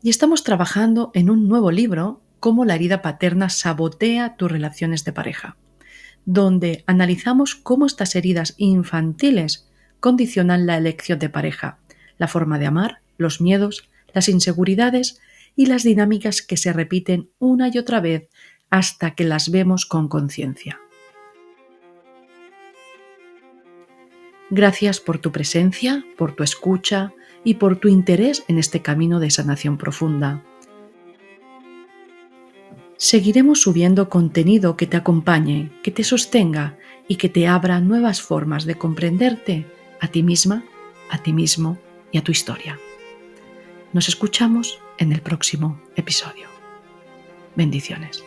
Y estamos trabajando en un nuevo libro, Cómo la herida paterna sabotea tus relaciones de pareja, donde analizamos cómo estas heridas infantiles condicionan la elección de pareja, la forma de amar, los miedos, las inseguridades y las dinámicas que se repiten una y otra vez hasta que las vemos con conciencia. Gracias por tu presencia, por tu escucha y por tu interés en este camino de sanación profunda. Seguiremos subiendo contenido que te acompañe, que te sostenga y que te abra nuevas formas de comprenderte a ti misma, a ti mismo y a tu historia. Nos escuchamos en el próximo episodio. Bendiciones.